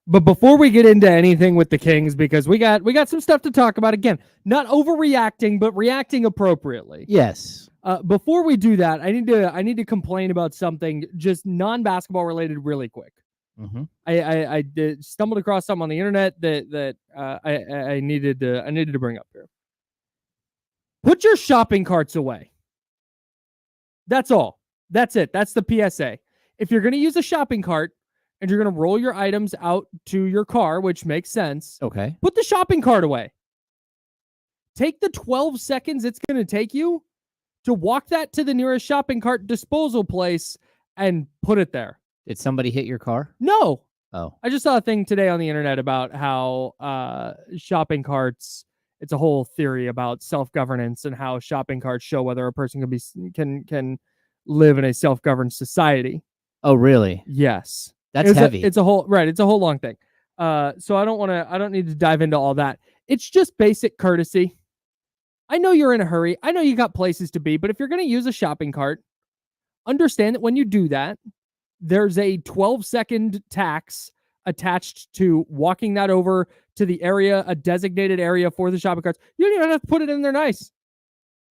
But before we get into anything with the Kings, because we got some stuff to talk about, again, not overreacting, but reacting appropriately. Yes. Before we do that, I need to complain about something just non-basketball related really quick. Mm-hmm. I stumbled across something on the internet that I needed to bring up here. Put your shopping carts away. That's all. That's it. That's the PSA. If you're going to use a shopping cart and you're going to roll your items out to your car, which makes sense, okay, put the shopping cart away. Take the 12 seconds it's going to take you to walk that to the nearest shopping cart disposal place and put it there. Did somebody hit your car? No. Oh. I just saw a thing today on the internet about how shopping carts, it's a whole theory about self-governance and how shopping carts show whether a person can live in a self-governed society. Oh, really? Yes. That's heavy. It's a whole long thing. So I don't need to dive into all that. It's just basic courtesy. I know you're in a hurry. I know you got places to be, but if you're going to use a shopping cart, understand that when you do that, there's a 12-second tax attached to walking that over to the area, a designated area for the shopping carts. You don't even have to put it in there nice.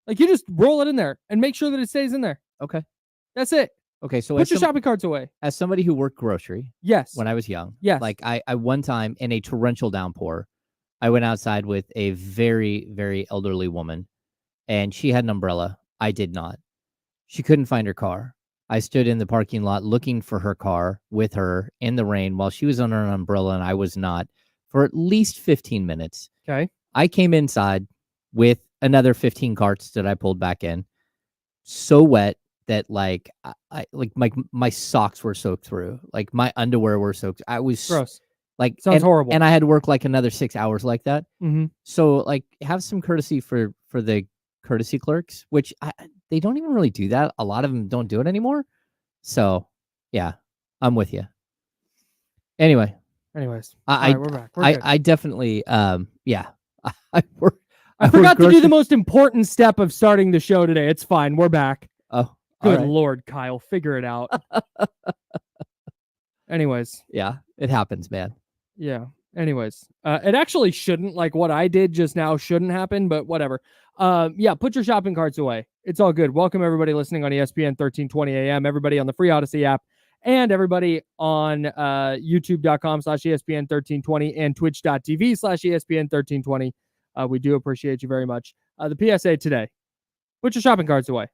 Like, you just roll it in there and make sure that it stays in there. Okay. That's it. Okay, so put your shopping carts away. As somebody who worked grocery, yes, when I was young, yes, like I one time in a torrential downpour, I went outside with a very, very elderly woman, and she had an umbrella. I did not. She couldn't find her car. I stood in the parking lot looking for her car with her in the rain while she was under an umbrella and I was not for at least 15 minutes. Okay. I came inside with another 15 carts that I pulled back in, so wet that like my socks were soaked through, like my underwear were soaked. I was gross. Like, sounds horrible. And I had to work like another 6 hours like that. Mm-hmm. So like have some courtesy for the courtesy clerks, which they don't even really do that. A lot of them don't do it anymore. So yeah, I'm with you. Anyways, we're back. I definitely, yeah. I forgot to do the most important step of starting the show today. It's fine. We're back. Oh, good Lord, Kyle, figure it out. Anyways. Yeah, it happens, man. Yeah. Anyways, it actually shouldn't, like what I did just now shouldn't happen, but whatever. Yeah, put your shopping carts away. It's all good. Welcome everybody listening on ESPN 1320 AM, everybody on the free Odyssey app, and everybody on youtube.com/ESPN 1320 and twitch.tv/ESPN 1320. We do appreciate you very much. The PSA today, put your shopping carts away.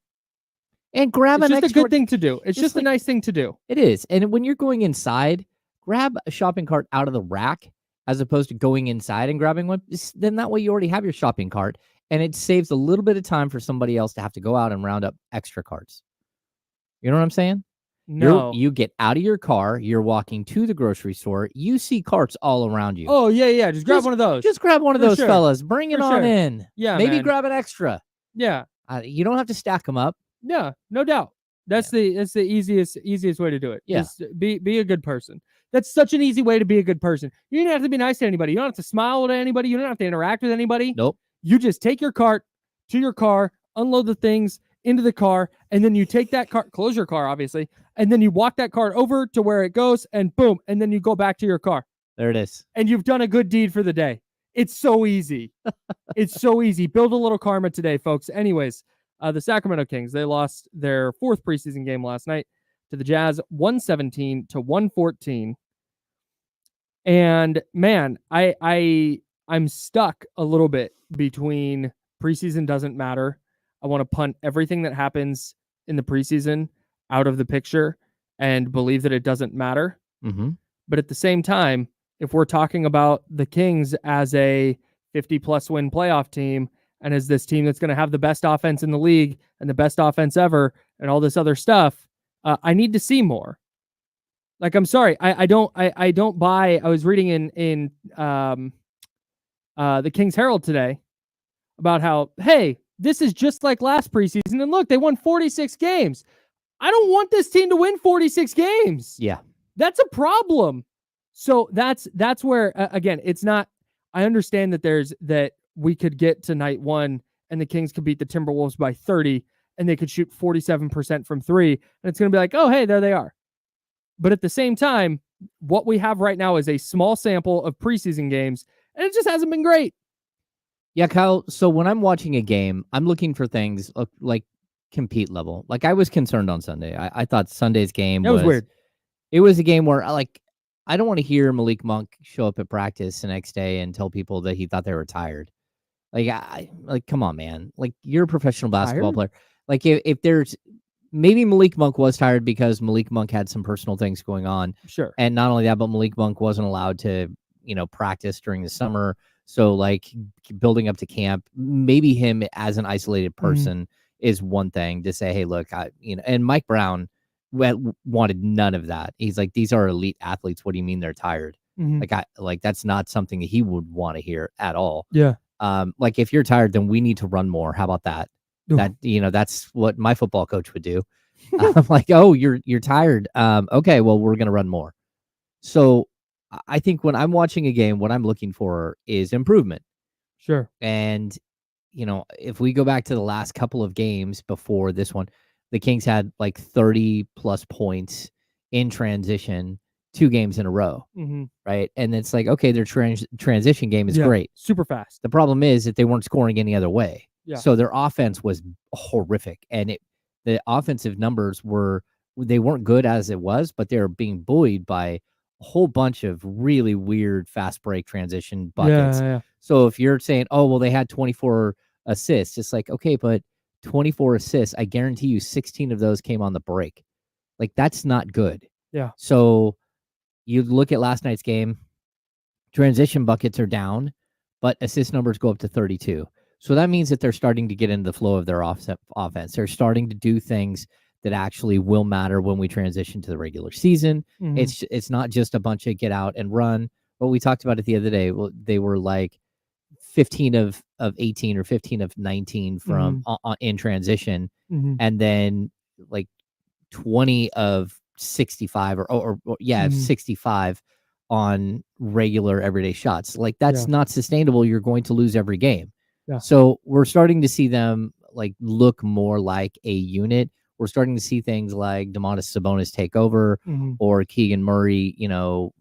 And grab it's just a good thing to do. It's just a nice thing to do. It is. And when you're going inside, grab a shopping cart out of the rack as opposed to going inside and grabbing one. Then that way you already have your shopping cart, and it saves a little bit of time for somebody else to have to go out and round up extra carts. You know what I'm saying? No. You get out of your car, you're walking to the grocery store, you see carts all around you. Oh, yeah. Just grab one of those. Just grab one of those, fellas. Bring it on in. Yeah, maybe grab an extra. Yeah. You don't have to stack them up. Yeah, no doubt. That's the easiest way to do it. Yeah. Just be a good person. That's such an easy way to be a good person. You don't have to be nice to anybody. You don't have to smile at anybody. You don't have to interact with anybody. Nope. You just take your cart to your car, unload the things into the car, and then you take that cart, close your car, obviously, and then you walk that cart over to where it goes, and boom, and then you go back to your car. There it is. And you've done a good deed for the day. It's so easy. It's so easy. Build a little karma today, folks. Anyways, the Sacramento Kings, they lost their fourth preseason game last night to the Jazz, 117-114. And man, I'm stuck a little bit between preseason doesn't matter. I want to punt everything that happens in the preseason out of the picture and believe that it doesn't matter. Mm-hmm. But at the same time, if we're talking about the Kings as a 50-plus win playoff team, and as this team that's going to have the best offense in the league and the best offense ever and all this other stuff, I need to see more. Like, I'm sorry, I don't buy. I was reading in the Kings Herald today about how, hey, this is just like last preseason, and look, they won 46 games. I don't want this team to win 46 games. Yeah, that's a problem. So that's where again, it's not. I understand that we could get to night one and the Kings could beat the Timberwolves by 30 and they could shoot 47% from three. And it's going to be like, oh, hey, there they are. But at the same time, what we have right now is a small sample of preseason games, and it just hasn't been great. Yeah, Kyle. So when I'm watching a game, I'm looking for things like compete level. Like I was concerned on Sunday. I thought Sunday's game That was weird. It was a game where I don't want to hear Malik Monk show up at practice the next day and tell people that he thought they were tired. Come on, man. Like you're a professional basketball player. Like if there's maybe Malik Monk was tired because Malik Monk had some personal things going on. Sure. And not only that, but Malik Monk wasn't allowed to, practice during the summer. So like building up to camp, maybe him as an isolated person is one thing to say, hey, look, and Mike Brown wanted none of that. He's like, these are elite athletes. What do you mean they're tired? Like that's not something that he would want to hear at all. Yeah. Like if you're tired, then we need to run more. How about that? That, that's what my football coach would do. I'm like, oh, you're tired. Okay, well, we're going to run more. So I think when I'm watching a game, what I'm looking for is improvement. Sure. And, if we go back to the last couple of games before this one, the Kings had like 30 plus points in transition 2 games in a row. Right. And it's like, okay, their transition game is great. Super fast. The problem is that they weren't scoring any other way. Yeah. So their offense was horrific. And the offensive numbers they weren't good as it was, but they were being buoyed by a whole bunch of really weird fast break transition buckets. Yeah. So if you're saying, oh, well, they had 24 assists, it's like, okay, but 24 assists, I guarantee you 16 of those came on the break. Like, that's not good. Yeah. So you look at last night's game, transition buckets are down, but assist numbers go up to 32. So that means that they're starting to get into the flow of their offense. They're starting to do things that actually will matter when we transition to the regular season. It's not just a bunch of get out and run. What we talked about it the other day, they were like 15 of 18 or 15 of 19 from in transition, and then like 20 of 65 or 65 on regular everyday shots. Like that's not sustainable. You're going to lose every game. Yeah. So we're starting to see them like look more like a unit. We're starting to see things like Domantas Sabonis take over or Keegan Murray,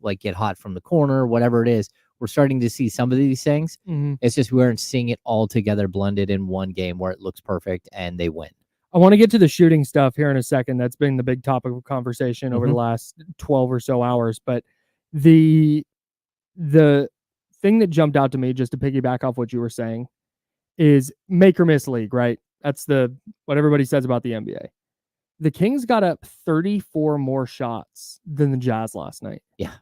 like get hot from the corner, whatever it is. We're starting to see some of these things. It's just we aren't seeing it all together blended in one game where it looks perfect and they win. I want to get to the shooting stuff here in a second. That's been the big topic of conversation over the last 12 or so hours. But the thing that jumped out to me, just to piggyback off what you were saying, is make or miss league, right? That's what everybody says about the NBA. The Kings got up 34 more shots than the Jazz last night. Yeah.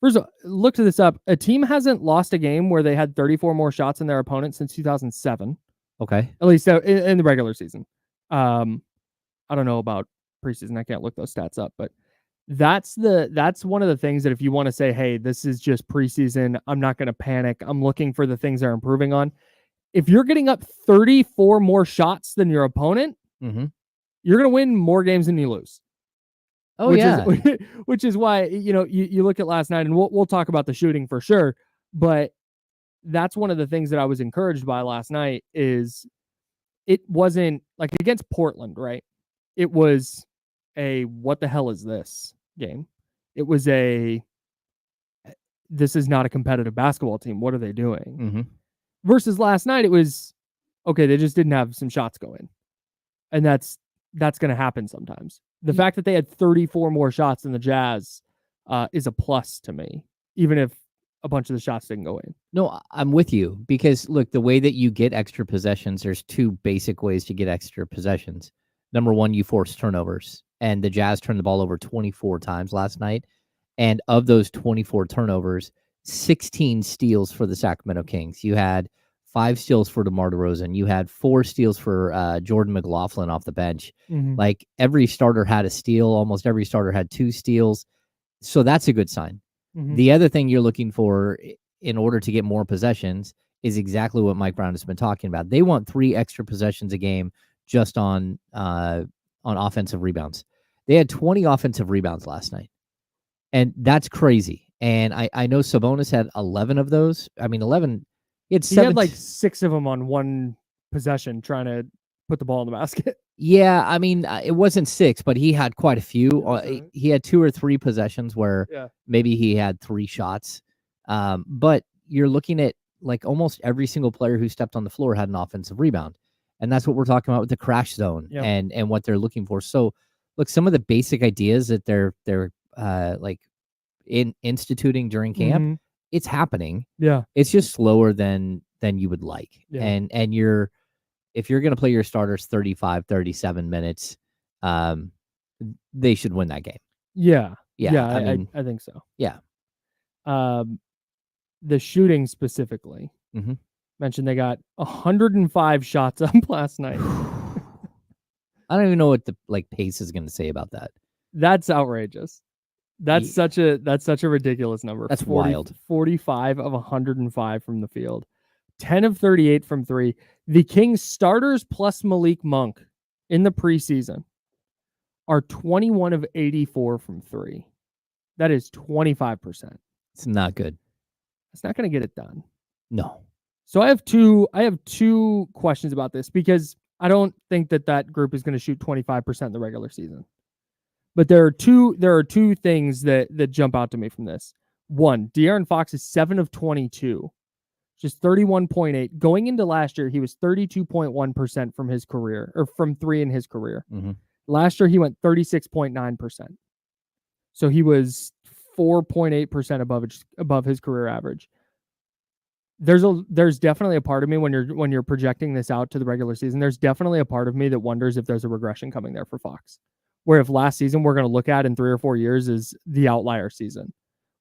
First of all, look this up. A team hasn't lost a game where they had 34 more shots than their opponent since 2007. Okay. At least in the regular season. I don't know about preseason. I can't look those stats up, but that's one of the things that if you want to say, hey, this is just preseason, I'm not going to panic. I'm looking for the things they're improving on. If you're getting up 34 more shots than your opponent, you're going to win more games than you lose. Oh, Which is why, you look at last night, and we'll talk about the shooting for sure, but that's one of the things that I was encouraged by last night is it wasn't like against Portland, right? It was a what the hell is this game? It was this is not a competitive basketball team. What are they doing? Versus last night, it was, okay, they just didn't have some shots going. And that's going to happen sometimes. The fact that they had 34 more shots than the Jazz is a plus to me, even if a bunch of the shots didn't go in. No, I'm with you because look, the way that you get extra possessions, there's 2 basic ways to get extra possessions. Number 1, you force turnovers, and the Jazz turned the ball over 24 times last night. And of those 24 turnovers, 16 steals for the Sacramento Kings. You had 5 steals for DeMar DeRozan. You had 4 steals for Jordan McLaughlin off the bench. Like every starter had a steal. Almost every starter had 2 steals. So that's a good sign. The other thing you're looking for in order to get more possessions is exactly what Mike Brown has been talking about. They want 3 extra possessions a game just on offensive rebounds. They had 20 offensive rebounds last night. And that's crazy. And I know Sabonis had 11 of those. I mean, 11. He had 6 of them on one possession trying to put the ball in the basket. Yeah, I mean, it wasn't 6, but he had quite a few. Right. He had 2 or 3 possessions where Yeah. maybe he had 3 shots. But you're looking at like almost every single player who stepped on the floor had an offensive rebound. And that's what we're talking about with the crash zone Yep. and what they're looking for. So, look, some of the basic ideas that they're like instituting during camp, Mhm. it's happening. Yeah. It's just slower than you would like. Yeah. And if you're going to play your starters 35, 37 minutes, they should win that game. Yeah. Yeah, I mean, I think so. Yeah. The shooting specifically. Mhm. Mentioned they got 105 shots up last night. I don't even know what the pace is going to say about that. That's outrageous. That's Yeah. such a ridiculous number. That's wild. 45 of 105 from the field. 10 of 38 from 3. The Kings starters plus Malik Monk in the preseason are 21 of 84 from 3. That is 25%. It's not good. It's not going to get it done. No. So I have two questions about this because I don't think that group is going to shoot 25% in the regular season. But there are two things that jump out to me from this. One, De'Aaron Fox is 7 of 22, just 31.8. Going into last year, he was 32.1% from his career, or from 3 in his career. Mm-hmm. Last year, he went 36.9%. So he was 4.8% above his career average. There's definitely a part of me when you're projecting this out to the regular season, there's definitely a part of me that wonders if there's a regression coming there for Fox. Where if last season we're going to look at in 3 or 4 years is the outlier season,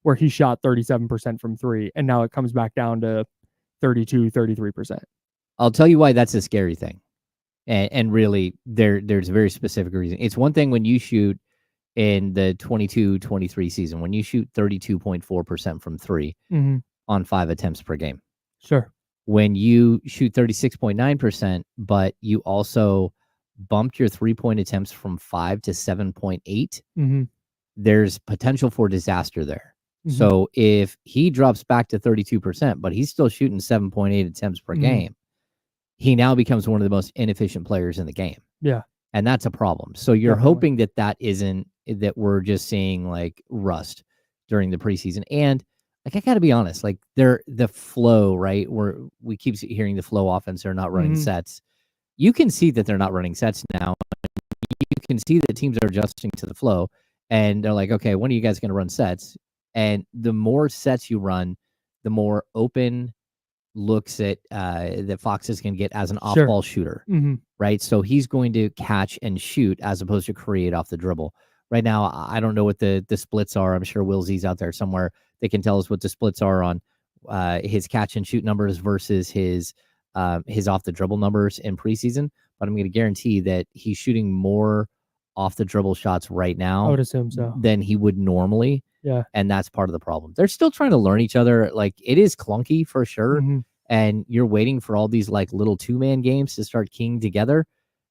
where he shot 37% from 3, and now it comes back down to 32, 33%. I'll tell you why that's a scary thing. And really, there's a very specific reason. It's one thing when you shoot in the 22-23 season, when you shoot 32.4% from 3 on 5 attempts per game. Sure. When you shoot 36.9%, but you also bumped your 3-point attempts from 5 to 7.8, there's potential for disaster there. So if he drops back to 32%, but he's still shooting 7.8 attempts per game, he now becomes one of the most inefficient players in the game. Yeah. And that's a problem. So you're hoping that isn't, that we're just seeing like rust during the preseason. And like, I got to be honest, like the flow, right? We keep hearing the flow offense, they're not running sets. You can see that they're not running sets now. You can see that teams are adjusting to the flow, and they're like, okay, when are you guys going to run sets? And the more sets you run, the more open looks at that Fox is going to get as an off-ball shooter, right? So he's going to catch and shoot as opposed to create off the dribble. Right now, I don't know what the splits are. I'm sure Will Z's out there somewhere. They can tell us what the splits are on his catch and shoot numbers versus his off the dribble numbers in preseason. But I'm going to guarantee that he's shooting more off the dribble shots right now, I would assume so, than he would normally. Yeah. And that's part of the problem. They're still trying to learn each other. Like, it is clunky for sure. And you're waiting for all these like little 2-man games to start keying together.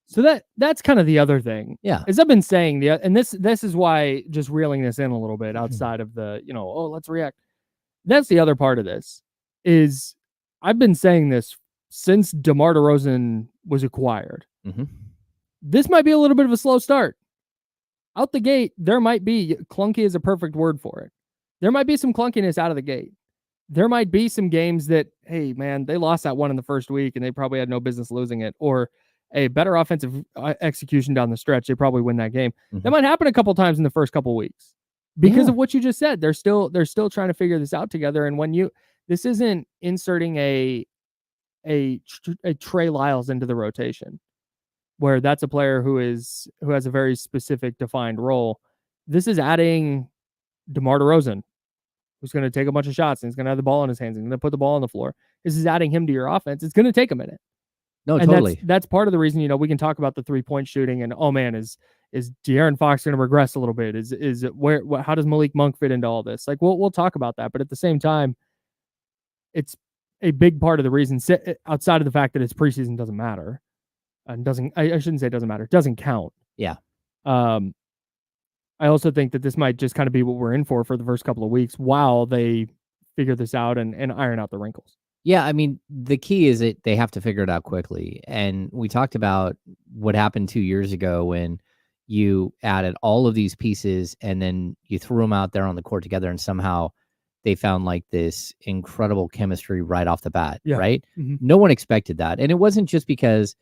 So that's kind of the other thing. Yeah. As I've been saying, and this is why, just reeling this in a little bit outside of the, let's react. That's the other part of this is I've been saying this since DeMar DeRozan was acquired. This might be a little bit of a slow start. Out the gate, there might be, clunky is a perfect word for it. There might be some clunkiness out of the gate. There might be some games that, hey, man, they lost that one in the first week and they probably had no business losing it. Or a better offensive execution down the stretch, they probably win that game. That might happen a couple times in the first couple weeks because of what you just said. They're still trying to figure this out together. And when this isn't inserting a Trey Lyles into the rotation, where that's a player who has a very specific defined role. This is adding DeMar DeRozan, who's going to take a bunch of shots and he's going to have the ball in his hands and going to put the ball on the floor. This is adding him to your offense. It's going to take a minute. No, and totally. That's part of the reason, we can talk about the 3-point shooting and, oh man, is De'Aaron Fox going to regress a little bit? How does Malik Monk fit into all this? Like, we'll talk about that. But at the same time, it's a big part of the reason, outside of the fact that it's preseason doesn't matter. And I shouldn't say it doesn't matter. It doesn't count. Yeah. I also think that this might just kind of be what we're in for the first couple of weeks while they figure this out and iron out the wrinkles. Yeah, I mean, the key is that they have to figure it out quickly. And we talked about what happened 2 years ago when you added all of these pieces and then you threw them out there on the court together, and somehow they found like this incredible chemistry right off the bat, Yeah. right? Mhm. No one expected that. And it wasn't just because,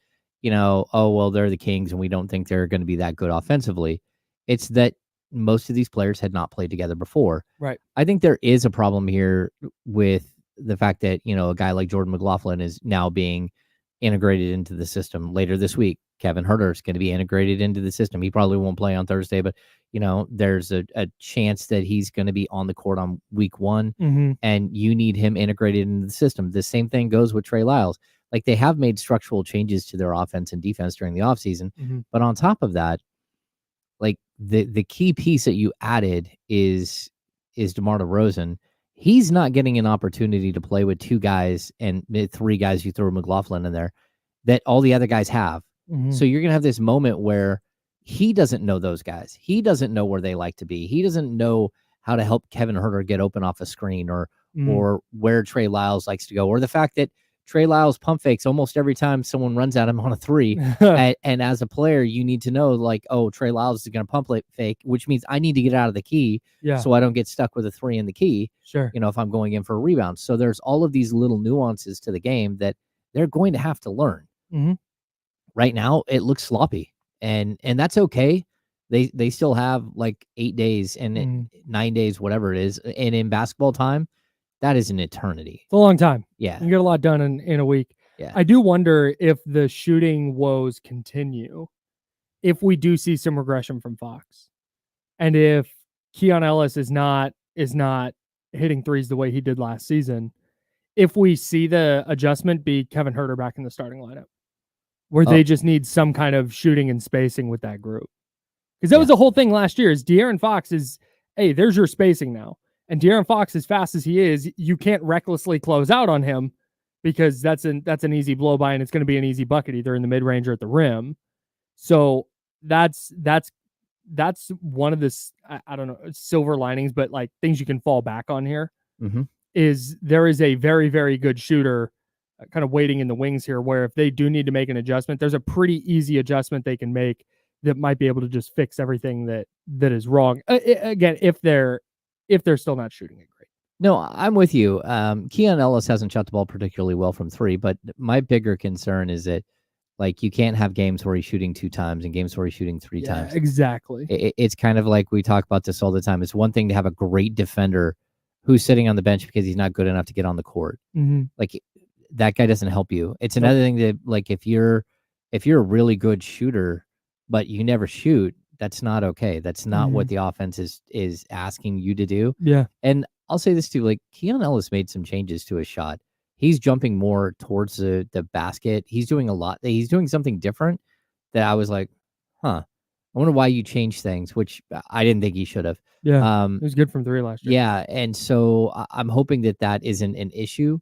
oh, well, they're the Kings and we don't think they're going to be that good offensively. It's that most of these players had not played together before. Right. I think there is a problem here with the fact that, a guy like Jordan McLaughlin is now being integrated into the system later this week. Kevin Huerter is going to be integrated into the system. He probably won't play on Thursday, but, there's a chance that he's going to be on the court on week 1, Mhm. and you need him integrated into the system. The same thing goes with Trey Lyles. Like, they have made structural changes to their offense and defense during the offseason. Mhm. But on top of that, like the key piece that you added is DeMar DeRozan. He's not getting an opportunity to play with 2 guys and 3 guys. You throw McLaughlin in there that all the other guys have. Mhm. So you're gonna have this moment where he doesn't know those guys. He doesn't know where they like to be. He doesn't know how to help Kevin Huerter get open off a screen, or Mhm. where Trey Lyles likes to go, or the fact that Trey Lyles pump fakes almost every time someone runs at him on a 3. And as a player, you need to know, like, oh, Trey Lyles is going to pump fake, which means I need to get out of the key Yeah. so I don't get stuck with a 3 in the key, Sure. if I'm going in for a rebound. So there's all of these little nuances to the game that they're going to have to learn. Mhm. Right now, it looks sloppy, and that's okay. They still have like 8 days and Mhm. 9 days, whatever it is. And in basketball time, that is an eternity. It's a long time. Yeah. You can get a lot done in a week. Yeah. I do wonder if the shooting woes continue, if we do see some regression from Fox, and if Keon Ellis is not hitting threes the way he did last season, if we see the adjustment be Kevin Huerter back in the starting lineup, where Oh. they just need some kind of shooting and spacing with that group. Because that Yeah. was the whole thing last year is De'Aaron Fox is, hey, there's your spacing now. And De'Aaron Fox, as fast as he is, you can't recklessly close out on him because that's an easy blow by, and it's going to be an easy bucket either in the mid range or at the rim. So that's one of the I don't know, silver linings, but like things you can fall back on here Mhm. is there is a very, very good shooter kind of waiting in the wings here, where if they do need to make an adjustment, there's a pretty easy adjustment they can make that might be able to just fix everything that is wrong. Again, if they're still not shooting it great. No, I'm with you. Keon Ellis hasn't shot the ball particularly well from 3, but my bigger concern is that, like, you can't have games where he's shooting 2 times and games where he's shooting 3 times. Exactly. It's kind of like we talk about this all the time. It's one thing to have a great defender who's sitting on the bench because he's not good enough to get on the court. Mm-hmm. Like, that guy doesn't help you. It's another thing that, like, if you're a really good shooter but you never shoot, that's not okay. That's not what the offense is asking you to do. Yeah. And I'll say this too, like, Keon Ellis made some changes to his shot. He's jumping more towards the basket. He's doing a lot. He's doing something different that I was like, huh. I wonder why you changed things, which I didn't think he should have. Yeah. It was good from 3 last year. Yeah, and so I'm hoping that isn't an issue,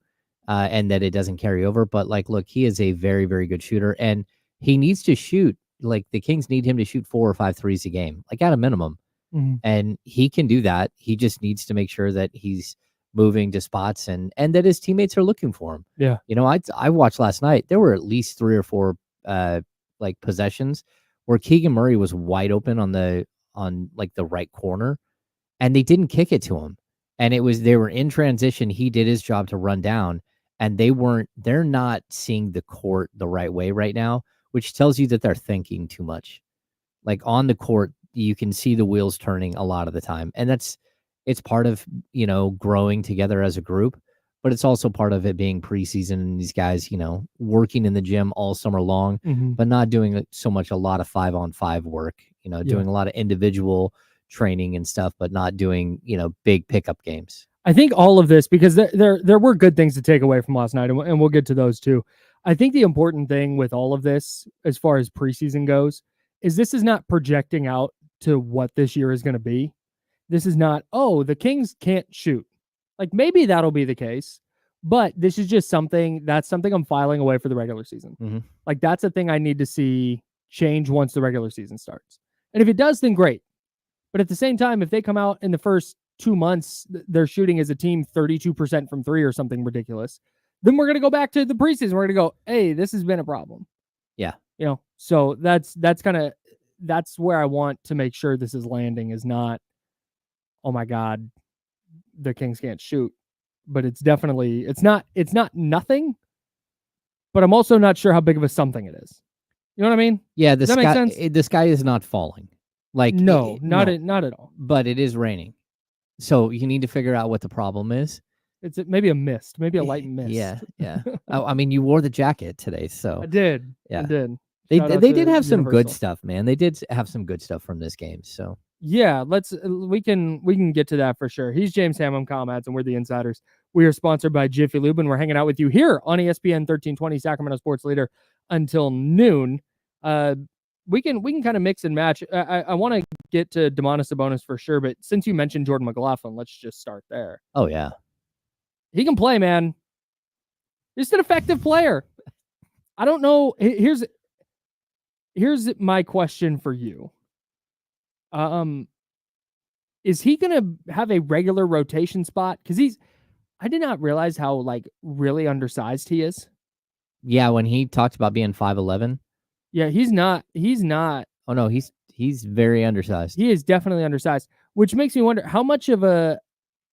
and that it doesn't carry over. But, like, look, he is a very, very good shooter, and he needs to shoot. Like, the Kings need him to shoot 4 or 5 threes a game, like, at a minimum. Mm-hmm. And he can do that. He just needs to make sure that he's moving to spots and that his teammates are looking for him. Yeah. I watched last night. There were at least 3 or 4 like possessions where Keegan Murray was wide open on like the right corner, and they didn't kick it to him. And they were in transition. He did his job to run down, and they're not seeing the court the right way right now, which tells you that they're thinking too much. Like, on the court, you can see the wheels turning a lot of the time. And it's part of, growing together as a group, but it's also part of it being preseason and these guys, working in the gym all summer long, but not doing a lot of 5-on-5 work, doing a lot of individual training and stuff, but not doing, big pickup games. I think all of this, because there were good things to take away from last night, and we'll get to those too. I think the important thing with all of this, as far as preseason goes, is this is not projecting out to what this year is going to be. This is not, oh, the Kings can't shoot. Like, maybe that'll be the case, but this is just something I'm filing away for the regular season. Mm-hmm. Like, that's a thing I need to see change once the regular season starts. And if it does, then great. But at the same time, if they come out in the first 2 months, they're shooting as a team 32% from 3 or something ridiculous, then we're gonna go back to the preseason. We're gonna go, hey, this has been a problem. Yeah. So that's where I want to make sure this is landing, is not, oh my God, the Kings can't shoot. But it's definitely it's not nothing, but I'm also not sure how big of a something it is. You know what I mean? Yeah, Does that make sense? The sky is not falling. Like no, not at all. But it is raining. So you need to figure out what the problem is. It's maybe a mist, maybe a light mist. Yeah. I mean, you wore the jacket today, so I did. Yeah. I did. They did have some good Universal. stuff, man. They did have some good stuff from this game. So yeah, we can get to that for sure. He's James Ham, I'm Kyle Madsen, we're the Insiders. We are sponsored by Jiffy Lube, and we're hanging out with you here on ESPN 1320, Sacramento Sports Leader, until noon. We can kind of mix and match. I want to get to Domantas Sabonis for sure, but since you mentioned Jordan McLaughlin, let's just start there. Oh yeah, he can play, man. Just an effective player. I don't know. Here's my question for you. Is he gonna have a regular rotation spot? Because I did not realize how like really undersized he is. Yeah, when he talked about being 5'11". Yeah, he's not. Oh no, he's very undersized. He is definitely undersized, which makes me wonder how much of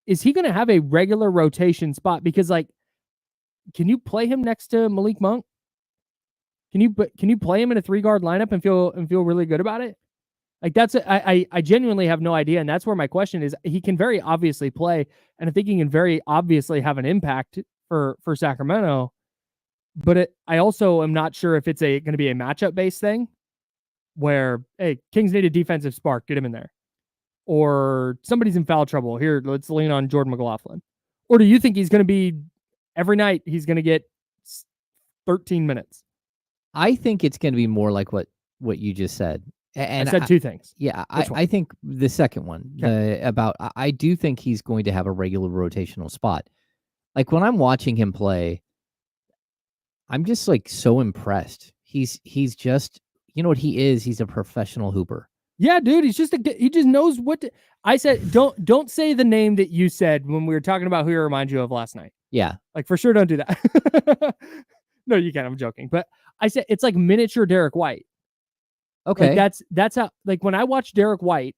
is he going to have a regular rotation spot? Because like, can you play him next to Malik Monk? Can you play him in a 3-guard lineup and feel really good about it? Like I genuinely have no idea, and that's where my question is. He can very obviously play, and I think he can very obviously have an impact for Sacramento. But I also am not sure if it's going to be a matchup based thing where, hey, Kings need a defensive spark, get him in there. Or somebody's in foul trouble. Here, let's lean on Jordan McLaughlin. Or do you think he's going to be every night he's going to get 13 minutes? I think it's going to be more like what you just said. And I said two things. Yeah, I think the second one, okay. I do think he's going to have a regular rotational spot. Like when I'm watching him play, I'm just like so impressed. He's just, you know what he is? He's a professional hooper. Yeah, dude, he just knows what to, I said. Don't say the name that you said when we were talking about who he reminds you of last night. Yeah, like for sure, don't do that. No, you can't. I'm joking, but I said it's like miniature Derek White. Okay, like that's how. Like when I watch Derek White,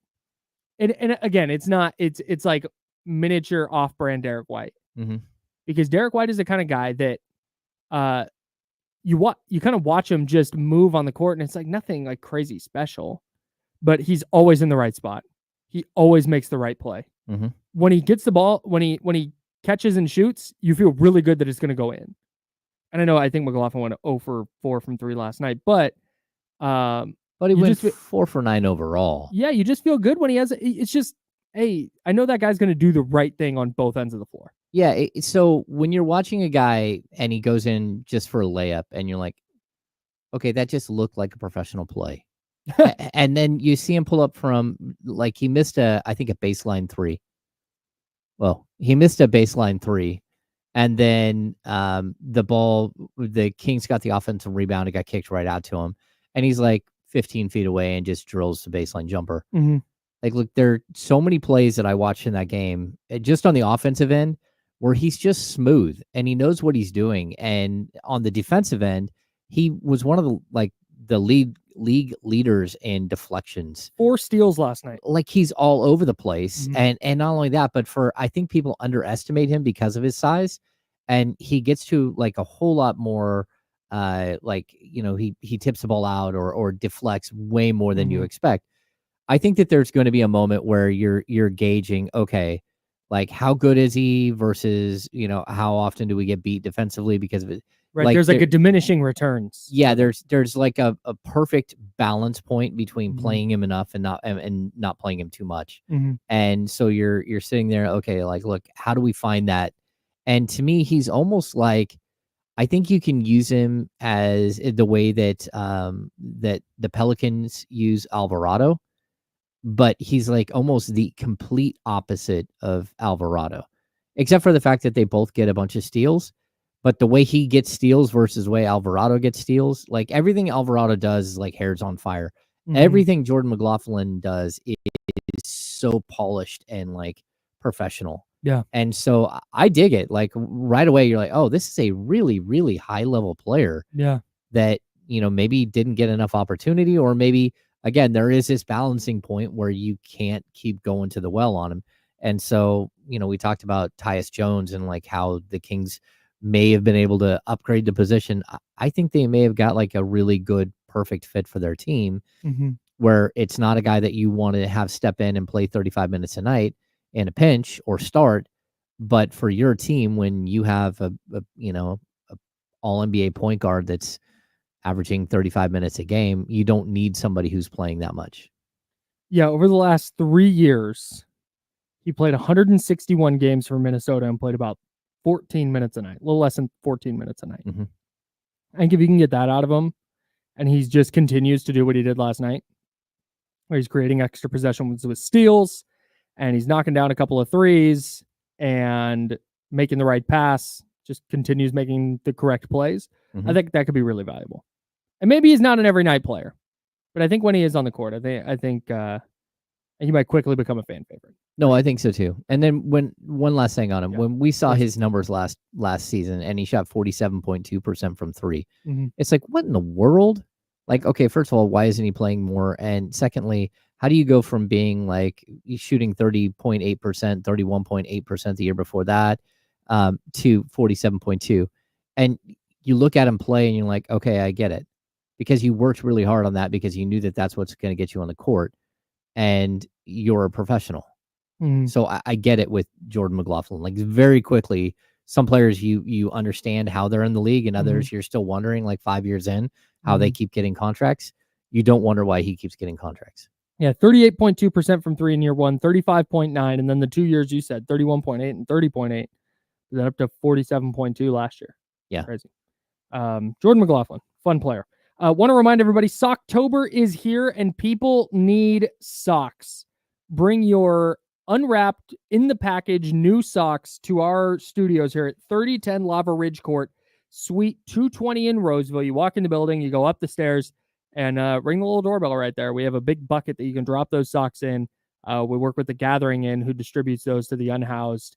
and again, it's not. It's like miniature off-brand Derek White, because Derek White is the kind of guy that, you kind of watch him just move on the court, and it's like nothing like crazy special, but he's always in the right spot. He always makes the right play. When he gets the ball, when he catches and shoots, you feel really good that it's going to go in. And I think McLaughlin went 0 for 4 from 3 last night, but he went 4 for 9 overall. Yeah, you just feel good when he has. It's just, hey, I know that guy's going to do the right thing on both ends of the floor. Yeah, so when you're watching a guy and he goes in just for a layup and you're like, okay, that just looked like a professional play. And then you see him pull up from, like, he missed I think a baseline 3. Well, he missed a baseline 3. And then the Kings got the offensive rebound. It got kicked right out to him. And he's like 15 feet away and just drills the baseline jumper. Like, look, there are so many plays that I watched in that game, just on the offensive end, where he's just smooth and he knows what he's doing. And on the defensive end, he was one of the league leaders in deflections. 4 steals last night. Like, he's all over the place. And not only that, but I think people underestimate him because of his size, and he gets to like a whole lot more, he tips the ball out or deflects way more than you expect. I think that there's going to be a moment where you're gauging, okay, like how good is he versus, how often do we get beat defensively because of it? Right. Like, there's like a diminishing returns. Yeah. There's like a perfect balance point between playing him enough and not playing him too much. And so you're sitting there, okay, like, look, how do we find that? And to me, he's almost like, I think you can use him as the way that that the Pelicans use Alvarado, but he's like almost the complete opposite of Alvarado, except for the fact that they both get a bunch of steals. But the way he gets steals versus the way Alvarado gets steals, like everything Alvarado does is like hair's on fire. Everything Jordan McLaughlin does is so polished and like professional. Yeah. And so I dig it. Like right away, you're like, oh, this is a really, really high level player Yeah. that, maybe didn't get enough opportunity, or maybe, again, there is this balancing point where you can't keep going to the well on him. And so, we talked about Tyus Jones and like how the Kings may have been able to upgrade the position. I think they may have got like a really good, perfect fit for their team, Mm-hmm. where it's not a guy that you want to have step in and play 35 minutes a night in a pinch or start, but for your team, when you have a all NBA point guard that's averaging 35 minutes a game, you don't need somebody who's playing that much. Yeah. Over the last 3 years, he played 161 games for Minnesota and played about 14 minutes a night, a little less than 14 minutes a night. Mm-hmm. I think if you can get that out of him, and he just continues to do what he did last night, where he's creating extra possessions with steals, and he's knocking down a couple of threes and making the right pass, just continues making the correct plays. Mm-hmm. I think that could be really valuable. And maybe he's not an every night player, but I think when he is on the court, I think he might quickly become a fan favorite. No, I think so too. And then one last thing on him, when we saw Yes. his numbers last season, and he shot 47.2% from three, Mm-hmm. it's like, what in the world? Like, okay, first of all, why isn't he playing more? And secondly, how do you go from being like shooting 30.8%, 31.8% the year before that, to 47.2? And you look at him play and you're like, okay, I get it, because you worked really hard on that, because you knew that that's what's going to get you on the court, and you're a professional. Mm-hmm. So I get it with Jordan McLaughlin. Like, very quickly, some players you understand how they're in the league, and others you're still wondering, like 5 years in, how they keep getting contracts. You don't wonder why he keeps getting contracts. Yeah, 38.2% from three in year one, 35.9, and then the 2 years you said, 31.8 and 30.8, then up to 47.2 last year. Yeah. Crazy. Jordan McLaughlin, fun player. Want to remind everybody, Socktober is here, and people need socks. Bring your unwrapped, in the package, new socks to our studios here at 3010 Lava Ridge Court, Suite 220 in Roseville. You walk in the building, you go up the stairs, and ring the little doorbell right there. We have a big bucket that you can drop those socks in. We work with the Gathering Inn, who distributes those to the unhoused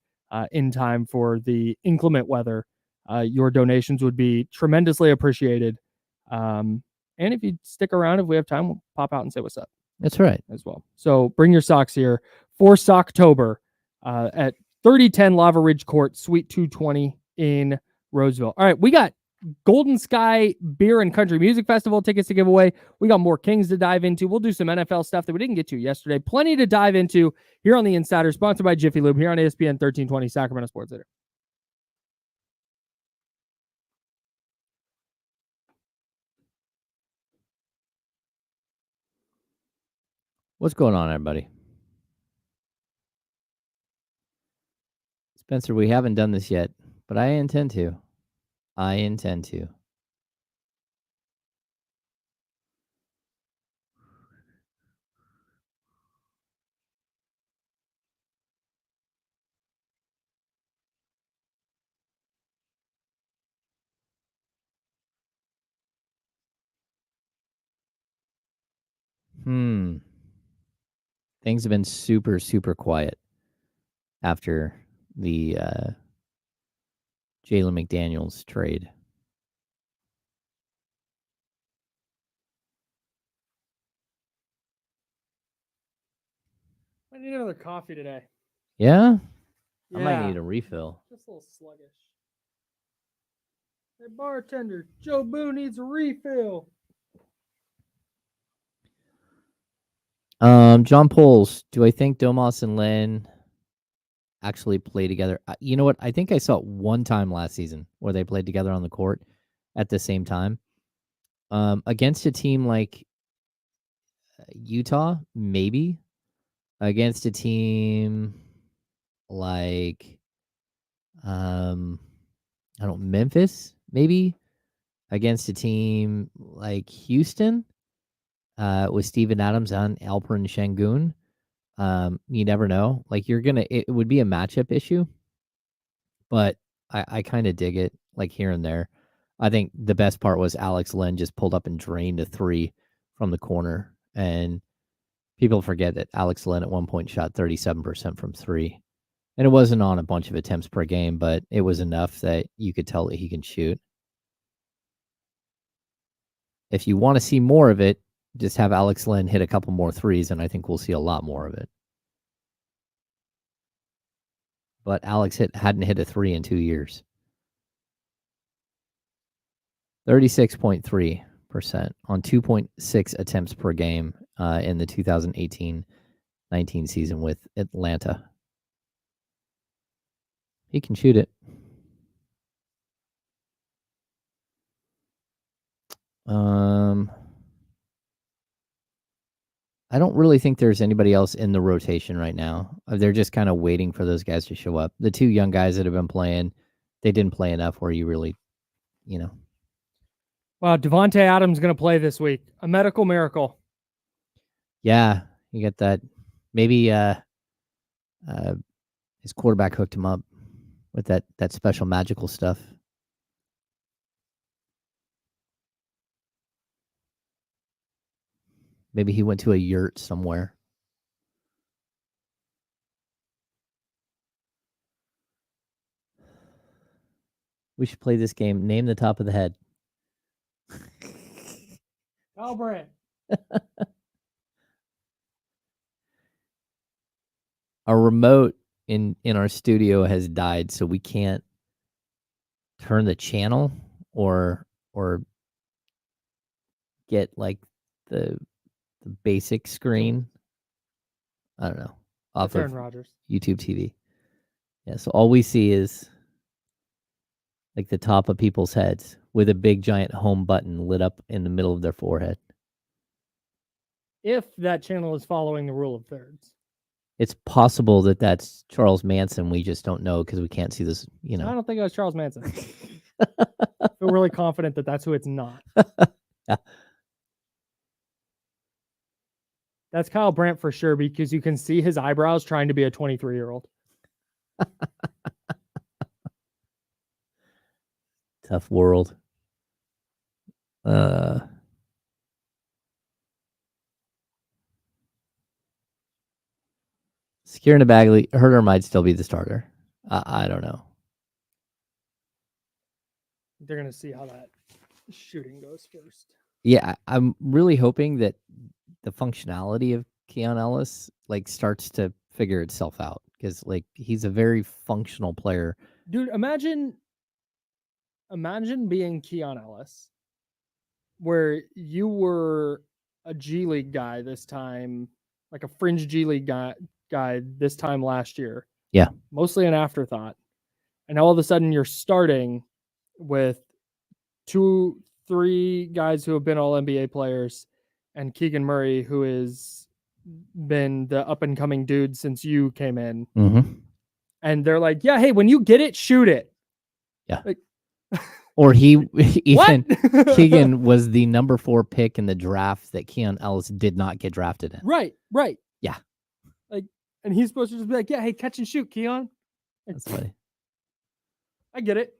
in time for the inclement weather. Your donations would be tremendously appreciated. And if you stick around, if we have time, we'll pop out and say what's up. That's right. As well. So bring your socks here for Socktober at 3010 Lava Ridge Court, Suite 220 in Roseville. All right, we got Golden Sky Beer and Country Music Festival tickets to give away. We got more Kings to dive into. We'll do some NFL stuff that we didn't get to yesterday. Plenty to dive into here on The Insider, sponsored by Jiffy Lube, here on ESPN 1320 Sacramento Sports Center. What's going on, everybody? Spencer, we haven't done this yet, but I intend to. Things have been super, super quiet after the Jalen McDaniels trade. I need another coffee today. Yeah? I might need a refill. Just a little sluggish. Hey, bartender, Joe Boo needs a refill. John Poles, do I think Domas and Len actually play together? You know what? I think I saw it one time last season where they played together on the court at the same time. Against a team like Utah, maybe. Against a team like Memphis, maybe. Against a team like Houston, with Steven Adams and Alperen Şengün. You never know. Like, it would be a matchup issue, but I kind of dig it, like, here and there. I think the best part was Alex Len just pulled up and drained a three from the corner, and people forget that Alex Len at one point shot 37% from three. And it wasn't on a bunch of attempts per game, but it was enough that you could tell that he can shoot. If you want to see more of it, just have Alex Len hit a couple more threes, and I think we'll see a lot more of it. But Alex hadn't hit a 3 in 2 years. 36.3% on 2.6 attempts per game in the 2018-19 season with Atlanta. He can shoot it. I don't really think there's anybody else in the rotation right now. They're just kind of waiting for those guys to show up. The two young guys that have been playing, they didn't play enough where you really, Wow, Devontae Adams going to play this week. A medical miracle. Yeah, you get that. Maybe his quarterback hooked him up with that special magical stuff. Maybe he went to a yurt somewhere. We should play this game. Name the top of the head. Albrecht. Our remote in our studio has died, so we can't turn the channel or get like the basic screen. I don't know. Off of Rodgers. YouTube TV. Yeah, so all we see is like the top of people's heads with a big giant home button lit up in the middle of their forehead. If that channel is following the rule of thirds. It's possible that that's Charles Manson. We just don't know because we can't see this, I don't think it was Charles Manson. I feel really confident that that's who it's not. Yeah. That's Kyle Brandt for sure, because you can see his eyebrows trying to be a 23-year-old. Tough world. Securing a Bagley, Herder might still be the starter. I don't know. They're going to see how that shooting goes first. Yeah, I'm really hoping that the functionality of Keon Ellis starts to figure itself out, because he's a very functional player. Dude, imagine being Keon Ellis, where you were a G League guy this time, like a fringe G League guy this time last year. Yeah. Mostly an afterthought. And all of a sudden you're starting with 2-3 guys who have been all NBA players, and Keegan Murray, who has been the up and coming dude since you came in. Mm-hmm. And they're like, yeah, hey, when you get it, shoot it. Yeah. Or Keegan was the number 4 pick in the draft that Keon Ellis did not get drafted in. Right. Yeah. And he's supposed to just be like, yeah, hey, catch and shoot, Keon. That's funny. I get it.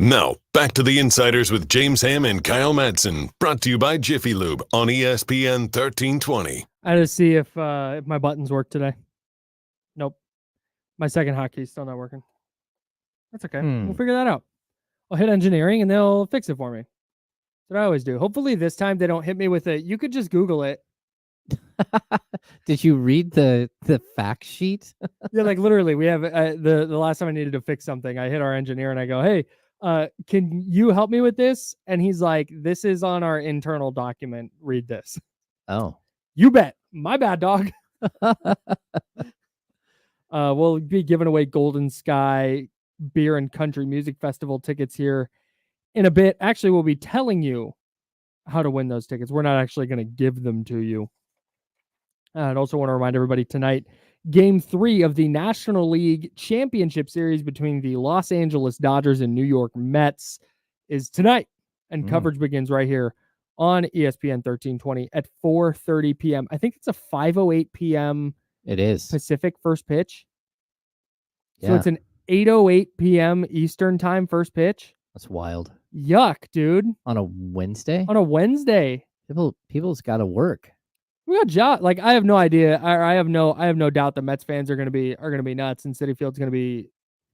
Now, back to the Insiders with James Ham and Kyle Madsen, brought to you by Jiffy Lube on ESPN 1320. I had to see if my buttons work today. Nope. My second hotkey's still not working. That's okay. We'll figure that out. I'll hit engineering and they'll fix it for me. That's what I always do. Hopefully this time they don't hit me with it. You could just Google it. Did you read the fact sheet? Yeah, literally, we have the last time I needed to fix something, I hit our engineer and I go, hey, can you help me with this? And he's like, this is on our internal document. Read this. Oh, you bet. My bad, dog. We'll be giving away Golden Sky Beer and Country Music Festival tickets here in a bit. Actually, we'll be telling you how to win those tickets. We're not actually going to give them to you. I'd also want to remind everybody tonight, Game 3 of the National League Championship Series between the Los Angeles Dodgers and New York Mets is tonight, and coverage begins right here on ESPN 1320 at 4:30 p.m. I think it's a 5:08 p.m. It is. Pacific first pitch. So Yeah. it's an 8:08 p.m. Eastern time first pitch. That's wild. Yuck, dude. On a Wednesday? On a Wednesday. People's got to work. We got job. Like, I have no idea. I have no doubt that Mets fans are gonna be nuts, and Citi Field's gonna be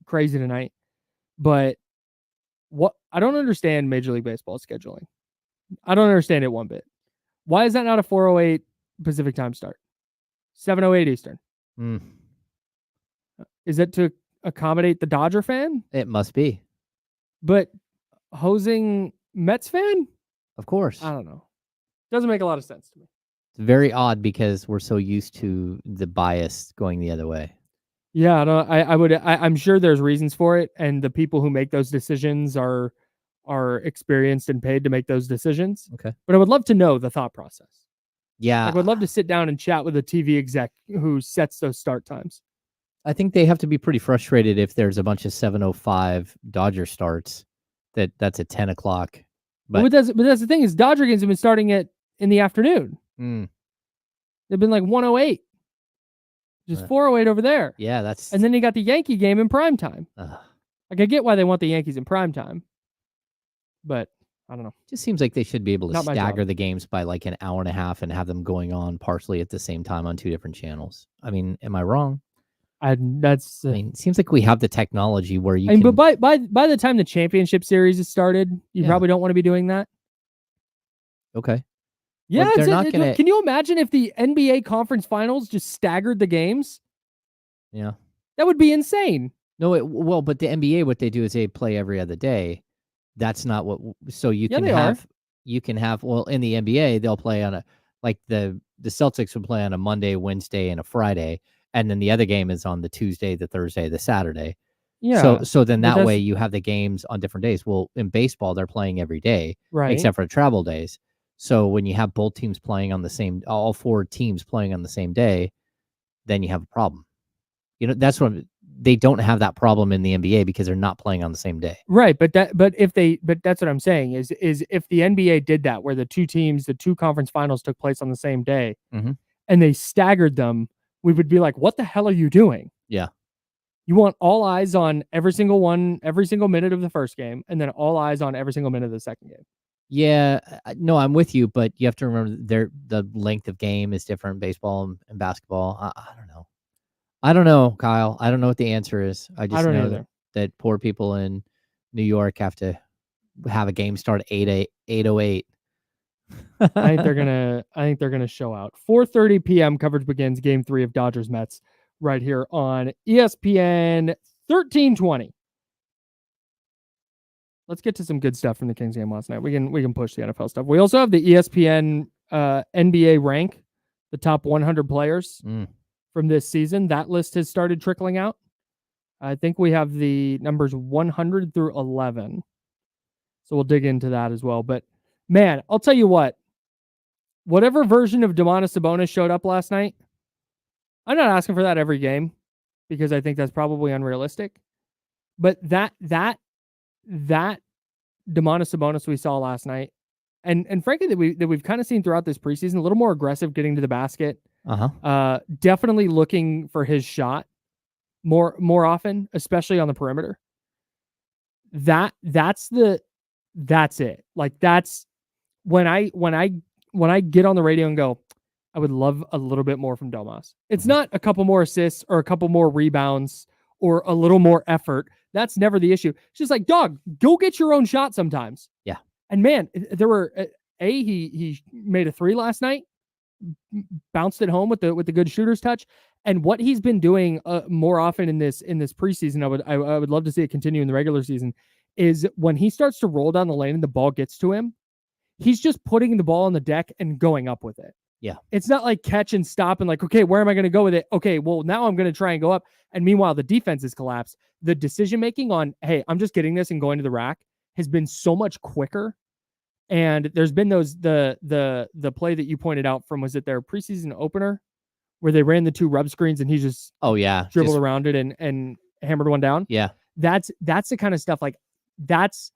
crazy tonight. But what I don't understand Major League Baseball scheduling. I don't understand it one bit. Why is that not a 4:08 Pacific time start? 7:08 Eastern. Is it to accommodate the Dodger fan? It must be. But hosing Mets fan? Of course. I don't know. Doesn't make a lot of sense to me. It's very odd because we're so used to the bias going the other way. Yeah, no, I'm sure there's reasons for it, and the people who make those decisions are experienced and paid to make those decisions. Okay. But I would love to know the thought process. Yeah. I would love to sit down and chat with a TV exec who sets those start times. I think they have to be pretty frustrated if there's a bunch of 7:05 Dodger starts that's at 10 o'clock. But that's the thing is Dodger games have been starting in the afternoon. They've been like 1:08. Just 4:08 over there. Yeah, that's... And then you got the Yankee game in prime time. Like, I get why they want the Yankees in prime time. But I don't know. Just seems like they should be able to Not my stagger job. the games by like an hour and a half and have them going on partially at the same time on two different channels. I mean, am I wrong? That's. I mean, it seems like we have the technology where you. But by the time the championship series is started, you probably don't want to be doing that. Okay. Yeah, Well, they're not gonna... Can you imagine if the NBA conference finals just staggered the games? Yeah, that would be insane. No, well, but the NBA, what they do is they play every other day. That's not what. So you can have. You can have. Well, in the NBA, they'll play on the Celtics will play on a Monday, Wednesday, and a Friday, and then the other game is on the Tuesday, the Thursday, the Saturday. Yeah. So then that way you have the games on different days. Well, in baseball, they're playing every day, right? Except for travel days. So when you have both teams playing on the same, all four teams playing on the same day, then you have a problem. That's what they don't have that problem in the NBA because they're not playing on the same day. Right. But that's what I'm saying is if the NBA did that, where the two conference finals took place on the same day and they staggered them, we would be like, what the hell are you doing? Yeah. You want all eyes on every single minute of the first game, and then all eyes on every single minute of the second game. Yeah, no, I'm with you, but you have to remember the length of game is different, baseball and basketball. I don't know, Kyle. I don't know what the answer is. I just know that poor people in New York have to have a game start at 8:08. I think they're gonna show out. 4:30 p.m. coverage begins Game 3 of Dodgers Mets right here on ESPN 1320. Let's get to some good stuff from the Kings game last night. We can push the NFL stuff. We also have the ESPN NBA rank, the top 100 players from this season. That list has started trickling out. I think we have the numbers 100 through 11. So we'll dig into that as well. But man, I'll tell you what. Whatever version of Domantas Sabonis showed up last night, I'm not asking for that every game because I think that's probably unrealistic. But that Domantas Sabonis we saw last night, and frankly that we've kind of seen throughout this preseason, a little more aggressive getting to the basket. Definitely looking for his shot more often, especially on the perimeter. That's it. Like, that's when I get on the radio and go, I would love a little bit more from Domas. It's not a couple more assists or a couple more rebounds or a little more effort. That's never the issue. It's just like, dog, go get your own shot sometimes. Yeah. And man, there were he made a 3 last night, bounced it home with the good shooter's touch. And what he's been doing more often in this preseason, I would love to see it continue in the regular season, is when he starts to roll down the lane and the ball gets to him, he's just putting the ball on the deck and going up with it. Yeah. It's not like catch and stop and like, okay, where am I going to go with it? Okay, well, now I'm going to try and go up. And meanwhile, the defense has collapsed. The decision-making on, hey, I'm just getting this and going to the rack has been so much quicker. And there's been the play that you pointed out from, was it their preseason opener where they ran the 2 rub screens and he just dribbled around it and hammered one down? Yeah. That's the kind of stuff, like, that's,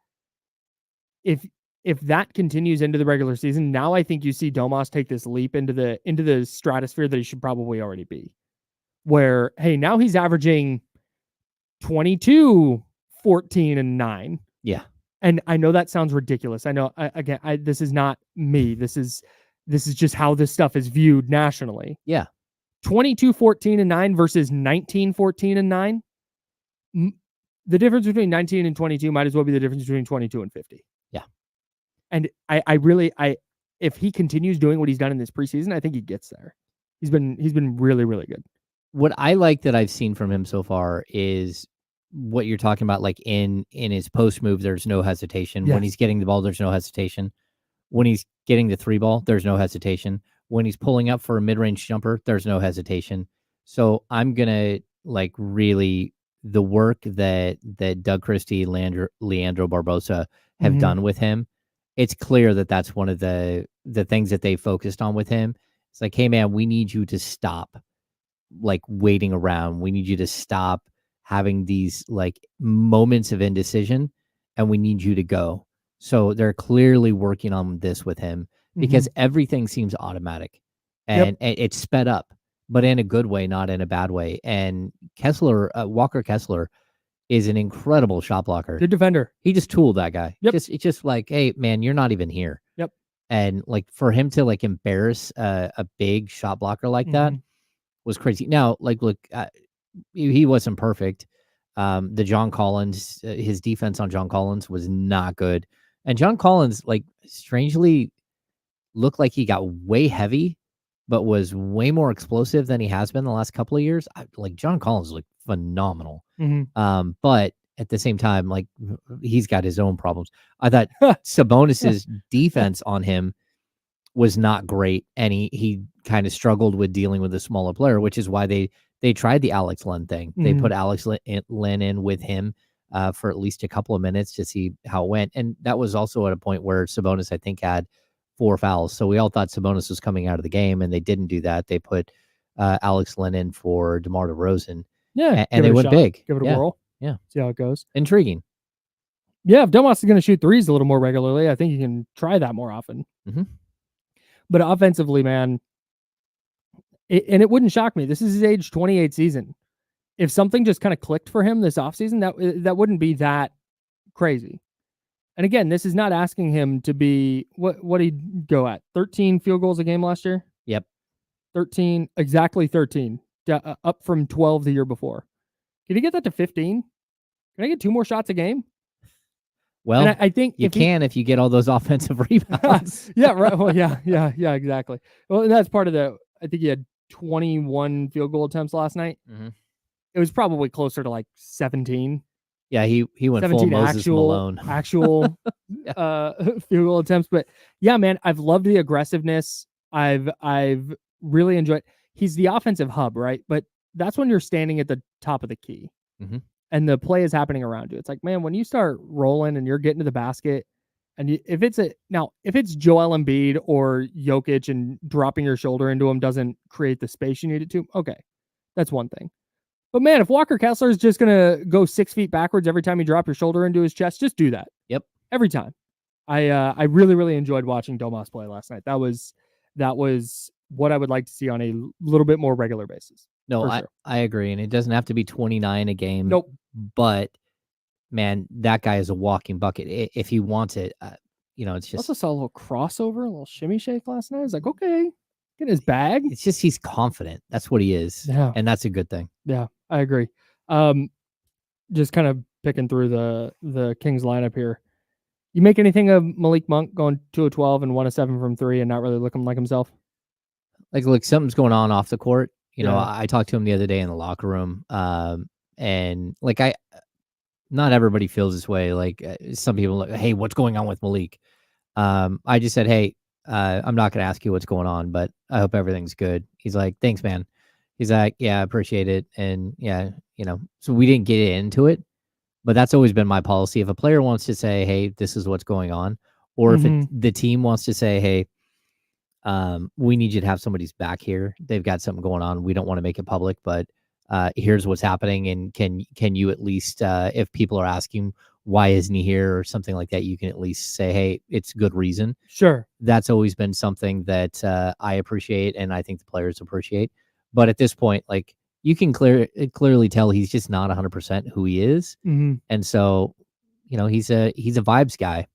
if if that continues into the regular season, now I think you see Domas take this leap into the stratosphere that he should probably already be. Where, hey, now he's averaging 22, 14, and 9. Yeah. And I know that sounds ridiculous. I know, this is not me. This is just how this stuff is viewed nationally. Yeah. 22, 14, and 9 versus 19, 14, and 9. The difference between 19 and 22 might as well be the difference between 22 and 50. Yeah. And I really, if he continues doing what he's done in this preseason, I think he gets there. He's been really, really good. What I like that I've seen from him so far is what you're talking about. Like in his post move, there's no hesitation. Yes. When he's getting the ball, there's no hesitation. When he's getting the 3 ball, there's no hesitation. When he's pulling up for a mid-range jumper, there's no hesitation. So I'm gonna like really the work that Doug Christie, Leandro Barbosa have done with him. It's clear that that's one of the things that they focused on with him. It's like, hey man, we need you to stop like waiting around. We need you to stop having these like moments of indecision, and we need you to go. So they're clearly working on this with him because everything seems automatic and it's sped up, but in a good way, not in a bad way. And Walker Kessler is an incredible shot blocker. Good defender. He just tooled that guy. Yep. It's just like, hey man, you're not even here. Yep. And like for him to like embarrass a big shot blocker like that was crazy. Now, like, look, he wasn't perfect. The John Collins, his defense on John Collins was not good. And John Collins, like, strangely looked like he got way heavy, but was way more explosive than he has been the last couple of years. Like, John Collins looked phenomenal. But at the same time, like, he's got his own problems. I thought Sabonis's defense on him was not great, and he kind of struggled with dealing with a smaller player, which is why they tried the Alex Len thing. They put Alex Len in with him for at least a couple of minutes to see how it went, and that was also at a point where Sabonis, I think, had 4 fouls. So we all thought Sabonis was coming out of the game, and they didn't do that. They put Alex Len in for DeMar DeRozan. Yeah, and they went big. Give it a whirl. Yeah, see how it goes. Intriguing. Yeah, if Domas is going to shoot threes a little more regularly, I think he can try that more often. But offensively, man, and it wouldn't shock me. This is his age 28 season. If something just kind of clicked for him this offseason, that wouldn't be that crazy. And again, this is not asking him to be what he'd go at 13 field goals a game last year. Yep, 13, exactly 13, up from 12 the year before. Can he get that to 15? Can I get 2 more shots a game? Well, and I think if you get all those offensive rebounds. Yeah, right. Well, yeah, exactly. Well, and that's part of I think he had 21 field goal attempts last night. It was probably closer to like 17. Yeah, he went full Moses Malone. Actual field goal attempts. But yeah, man, I've loved the aggressiveness. I've really enjoyed. He's the offensive hub, right? But that's when you're standing at the top of the key. And the play is happening around you. It's like, man, when you start rolling and you're getting to the basket, and if it's Joel Embiid or Jokic and dropping your shoulder into him doesn't create the space you need it to, okay, that's one thing. But man, if Walker Kessler is just gonna go 6 feet backwards every time you drop your shoulder into his chest, just do that. Yep, every time. I really, really enjoyed watching Domas play last night. That was what I would like to see on a little bit more regular basis. No, I agree. And it doesn't have to be 29 a game. Nope. But man, that guy is a walking bucket. If he wants it, it's just. I also saw a little crossover, a little shimmy shake last night. I was like, okay, get his bag. It's just he's confident. That's what he is. Yeah. And that's a good thing. Yeah, I agree. Just kind of picking through the Kings lineup here. You make anything of Malik Monk going 2 of 12 and 1 of 7 from 3 and not really looking like himself? Like, look, something's going on off the court. I talked to him the other day in the locker room, and like not everybody feels this way. Like some people, like, hey, what's going on with Malik? I just said, hey, I'm not going to ask you what's going on, but I hope everything's good. He's like, thanks, man. He's like, yeah, I appreciate it, and yeah, so we didn't get into it, but that's always been my policy. If a player wants to say, hey, this is what's going on, or if the team wants to say, hey, we need you to have somebody's back here. They've got something going on. We don't want to make it public, but here's what's happening. And can you at least, if people are asking why isn't he here or something like that, you can at least say, hey, it's good reason. Sure. That's always been something that I appreciate, and I think the players appreciate. But at this point, like, you can clearly tell he's just not 100% who he is. Mm-hmm. And so, he's a vibes guy.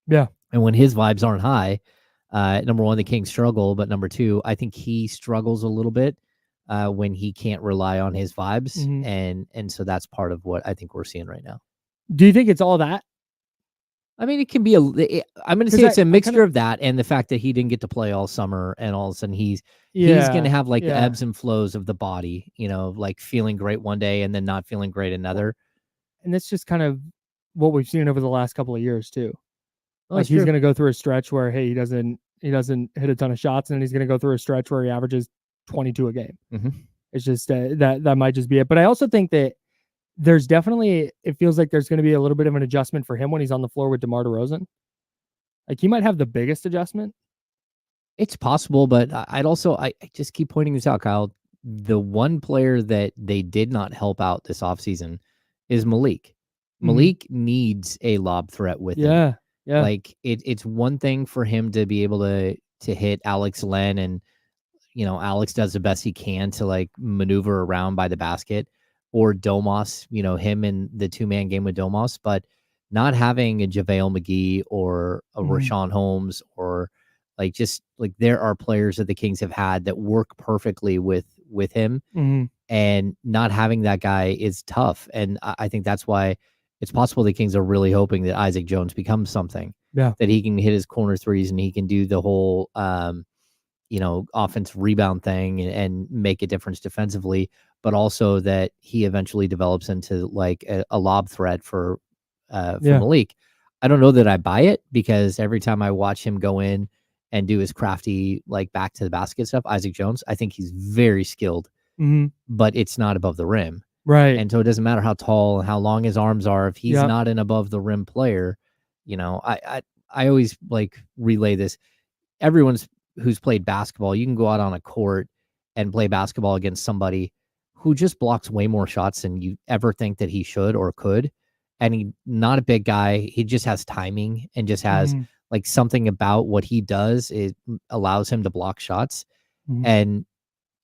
Yeah. And when his vibes aren't high, number one, the Kings struggle. But number two, I think he struggles a little bit when he can't rely on his vibes. Mm-hmm. And so that's part of what I think we're seeing right now. Do you think it's all that? I mean, it can be I'm going to say it's a mixture of that and the fact that he didn't get to play all summer, and all of a sudden he's going to have like the ebbs and flows of the body, like feeling great one day and then not feeling great another. And that's just kind of what we've seen over the last couple of years too. Like, he's going to go through a stretch where, hey, he doesn't hit a ton of shots, and then he's going to go through a stretch where he averages 22 a game. Mm-hmm. It's just that might just be it. But I also think that there's definitely, it feels like there's going to be a little bit of an adjustment for him when he's on the floor with DeMar DeRozan. Like, he might have the biggest adjustment. It's possible, but I just keep pointing this out, Kyle. The one player that they did not help out this offseason is Malik. Malik needs a lob threat with him. Yeah. Like, it's one thing for him to be able to hit Alex Len, and Alex does the best he can to like maneuver around by the basket, or Domas, him in the 2-man game with Domas, but not having a JaVale McGee or a Rashawn Holmes, or like, just like, there are players that the Kings have had that work perfectly with him, and not having that guy is tough. And I think that's why it's possible the Kings are really hoping that Isaac Jones becomes something, that he can hit his corner threes and he can do the whole, offensive rebound thing and make a difference defensively, but also that he eventually develops into like a lob threat for Malik. I don't know that I buy it, because every time I watch him go in and do his crafty, like, back to the basket stuff, Isaac Jones, I think he's very skilled, but it's not above the rim. Right. And so it doesn't matter how tall and how long his arms are. If he's not an above the rim player, I always like relay this. Everyone's who's played basketball, you can go out on a court and play basketball against somebody who just blocks way more shots than you ever think that he should or could. And he's not a big guy. He just has timing and just has like something about what he does. It allows him to block shots. And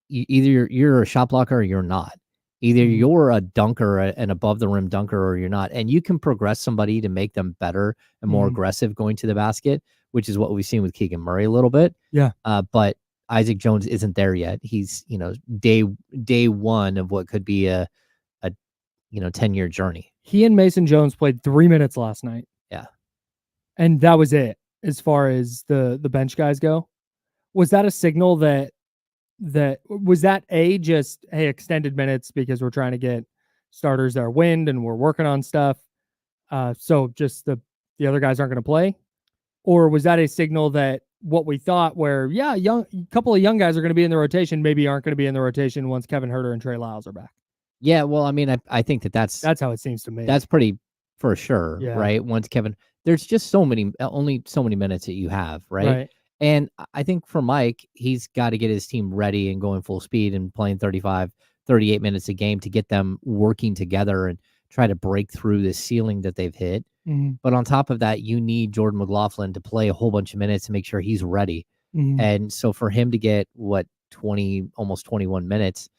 either you're a shot blocker or you're not. Either you're a dunker, an above the rim dunker, or you're not. And you can progress somebody to make them better and more aggressive going to the basket, which is what we've seen with Keegan Murray a little bit. Yeah. But Isaac Jones isn't there yet. He's, day one of what could be a 10-year journey. He and Mason Jones played 3 minutes last night. Yeah. And that was it as far as the bench guys go. Was that a signal that was that just, hey, extended minutes because we're trying to get starters that are wind and we're working on stuff, so just the other guys aren't going to play? Or was that a signal that what we thought, where couple of young guys are going to be in the rotation, maybe aren't going to be in the rotation once Kevin Huerter and Trey Lyles are back? Yeah, well, I mean, I think that's how it seems to me. That's pretty for sure, right? Once Kevin, there's just only so many minutes that you have, right? And I think for Mike, he's got to get his team ready and going full speed and playing 35, 38 minutes a game to get them working together and try to break through this ceiling that they've hit. But on top of that, you need Jordan McLaughlin to play a whole bunch of minutes to make sure he's ready. And so for him to get almost 21 minutes,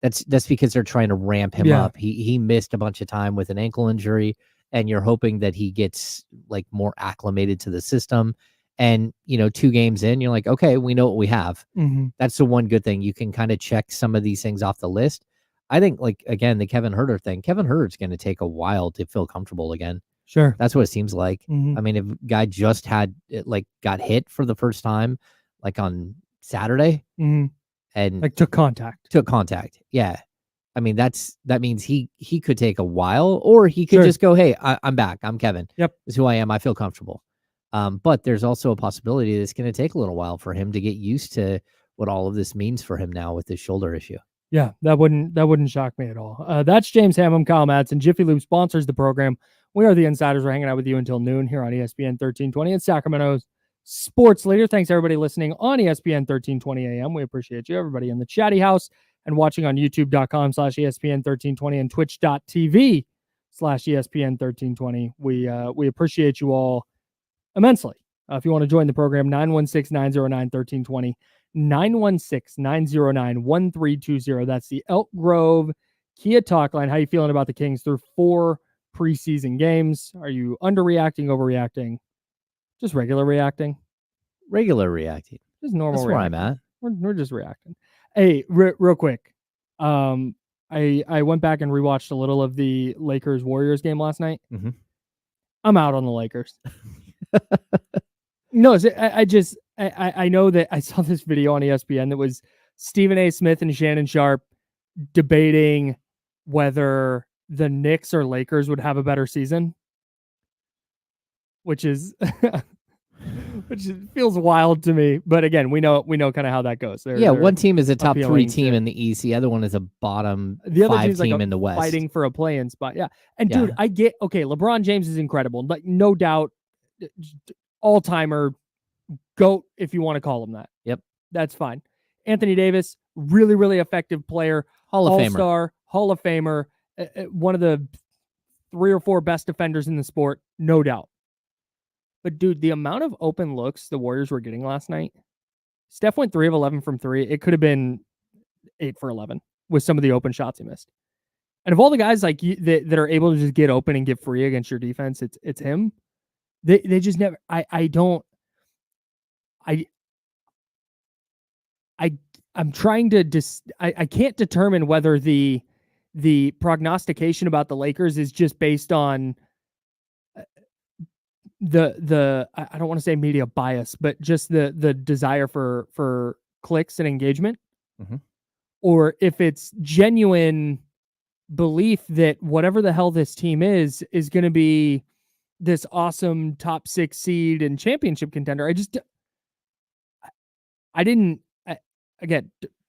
that's because they're trying to ramp him up. He missed a bunch of time with an ankle injury, and you're hoping that he gets like more acclimated to the system. And, 2 games in, you're like, okay, we know what we have. That's the one good thing. You can kind of check some of these things off the list. I think, like, again, the Kevin Huerter thing, Kevin Huerter's going to take a while to feel comfortable again. Sure. That's what it seems like. I mean, if a guy just got hit for the first time, like on Saturday, and like took contact. Yeah. I mean, that means he could take a while, or he could just go, hey, I'm back. I'm Kevin. Yep. This is who I am. I feel comfortable. But there's also a possibility that it's going to take a little while for him to get used to what all of this means for him now with his shoulder issue. Yeah, that wouldn't shock me at all. That's James Ham. I'm Kyle Madsen. Jiffy Lube sponsors the program. We are the Insiders. We're hanging out with you until noon here on ESPN 1320 and Sacramento's sports leader. Thanks everybody listening on ESPN 1320 AM. We appreciate you. Everybody in the chatty house and watching on youtube.com/ESPN 1320 and twitch.tv/ESPN ESPN 1320. We appreciate you all immensely. If you want to join the program, 916-909-1320, 916-909-1320. That's the Elk Grove Kia Talk line. How are you feeling about the Kings through 4 preseason games? Are you underreacting, overreacting, just regular reacting? Regular reacting. Just normal That's where reacting. I'm at. We're just reacting. Hey, real quick. I went back and rewatched a little of the Lakers-Warriors game last night. Mhm. I'm out on the Lakers. No, I know that I saw this video on ESPN that was Stephen A. Smith and Shannon Sharp debating whether the Knicks or Lakers would have a better season, which feels wild to me. But again, we know kind of how that goes. They're one team is a top 3 appealing team to- in the East. The other one is a bottom The other 5 team's like team in the West. fighting for a play-in spot. Yeah. And Yeah. dude, I get, okay, LeBron James is incredible. Like, no doubt, all-timer, GOAT, if you want to call him that. Yep. That's fine. Anthony Davis, really, really effective player. Hall of Famer. All-star, Hall of Famer, one of the 3 or 4 best defenders in the sport, no doubt. But dude, the amount of open looks the Warriors were getting last night, Steph went 3 of 11 from 3. It could have been 8 for 11 with some of the open shots he missed. And of all the guys like that are able to just get open and get free against your defense, it's him. They just never. I'm trying to I can't determine whether the prognostication about the Lakers is just based on the I don't want to say media bias, but just the desire for clicks and engagement, or if it's genuine belief that whatever the hell this team is going to be this awesome top 6 seed and championship contender. Again,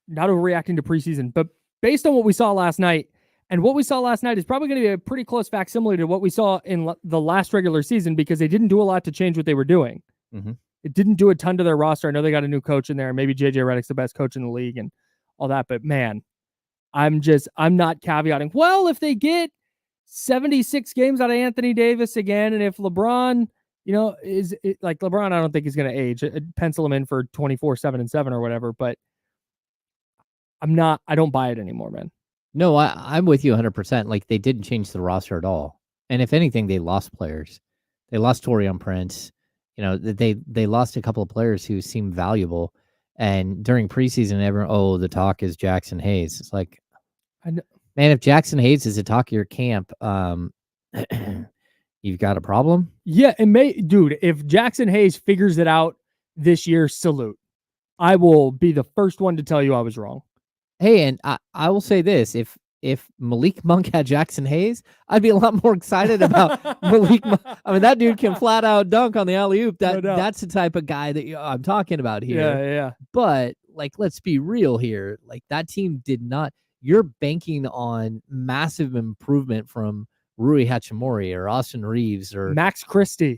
not overreacting to preseason, but based on what we saw last night, and what we saw last night is probably going to be a pretty close facsimile to what we saw in the last regular season, because they didn't do a lot to change what they were doing. It didn't do a ton to their roster. I know they got a new coach in there, and maybe JJ Redick's the best coach in the league and all that, but man, I'm not caveating. Well, if they get 76 games out of Anthony Davis again, and if LeBron, is like LeBron, I don't think he's going to age. Pencil him in for 24, 7-7 or whatever, but I don't buy it anymore, man. No, I'm with you 100%. Like, they didn't change the roster at all. And if anything, they lost players. They lost Taurean Prince. They lost a couple of players who seemed valuable. And during preseason, the talk is Jackson Hayes. It's like, I know. Man, if Jackson Hayes is the talk of your camp, you've got a problem. Yeah, dude, if Jackson Hayes figures it out this year, salute. I will be the first one to tell you I was wrong. Hey, and I will say this: if Malik Monk had Jackson Hayes, I'd be a lot more excited about Malik Monk. I mean, that dude can flat out dunk on the alley-oop. That's the type of guy that I'm talking about here. Yeah. But like, let's be real here. Like, that team did not. You're banking on massive improvement from Rui Hachimura or Austin Reeves or Max Christie,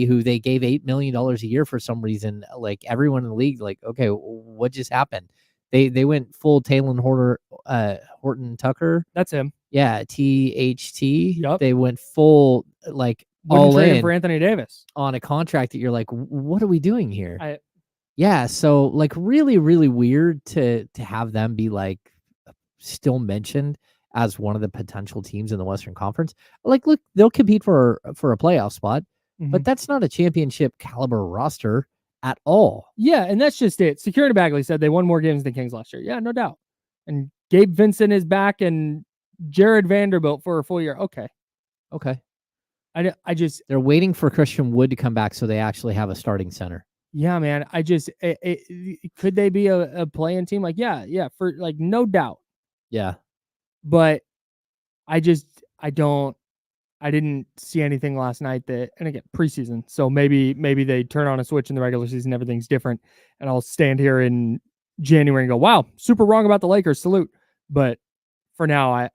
who they gave $8 million a year for some reason. Like, everyone in the league, like, okay, what just happened? They went full Taylor Horton Tucker. That's him. Yeah, THT. Yep. They went full, like, Wouldn't all trade him in for Anthony Davis on a contract that you're like, what are we doing here? Yeah, so like, really, really weird to have them be like still mentioned as one of the potential teams in the Western Conference. Like, look, they'll compete for a playoff spot, but that's not a championship caliber roster at all. Yeah, and that's just it. Security Bagley said they won more games than Kings last year. Yeah, no doubt. And Gabe Vincent is back, and Jared Vanderbilt for a full year. Okay. They're waiting for Christian Wood to come back so they actually have a starting center. Yeah, man. Could they be a play-in team? Like, yeah, for like, no doubt. Yeah. But I didn't see anything last night that, and again, preseason. So maybe they turn on a switch in the regular season, everything's different, and I'll stand here in January and go, wow, super wrong about the Lakers. Salute. But for now,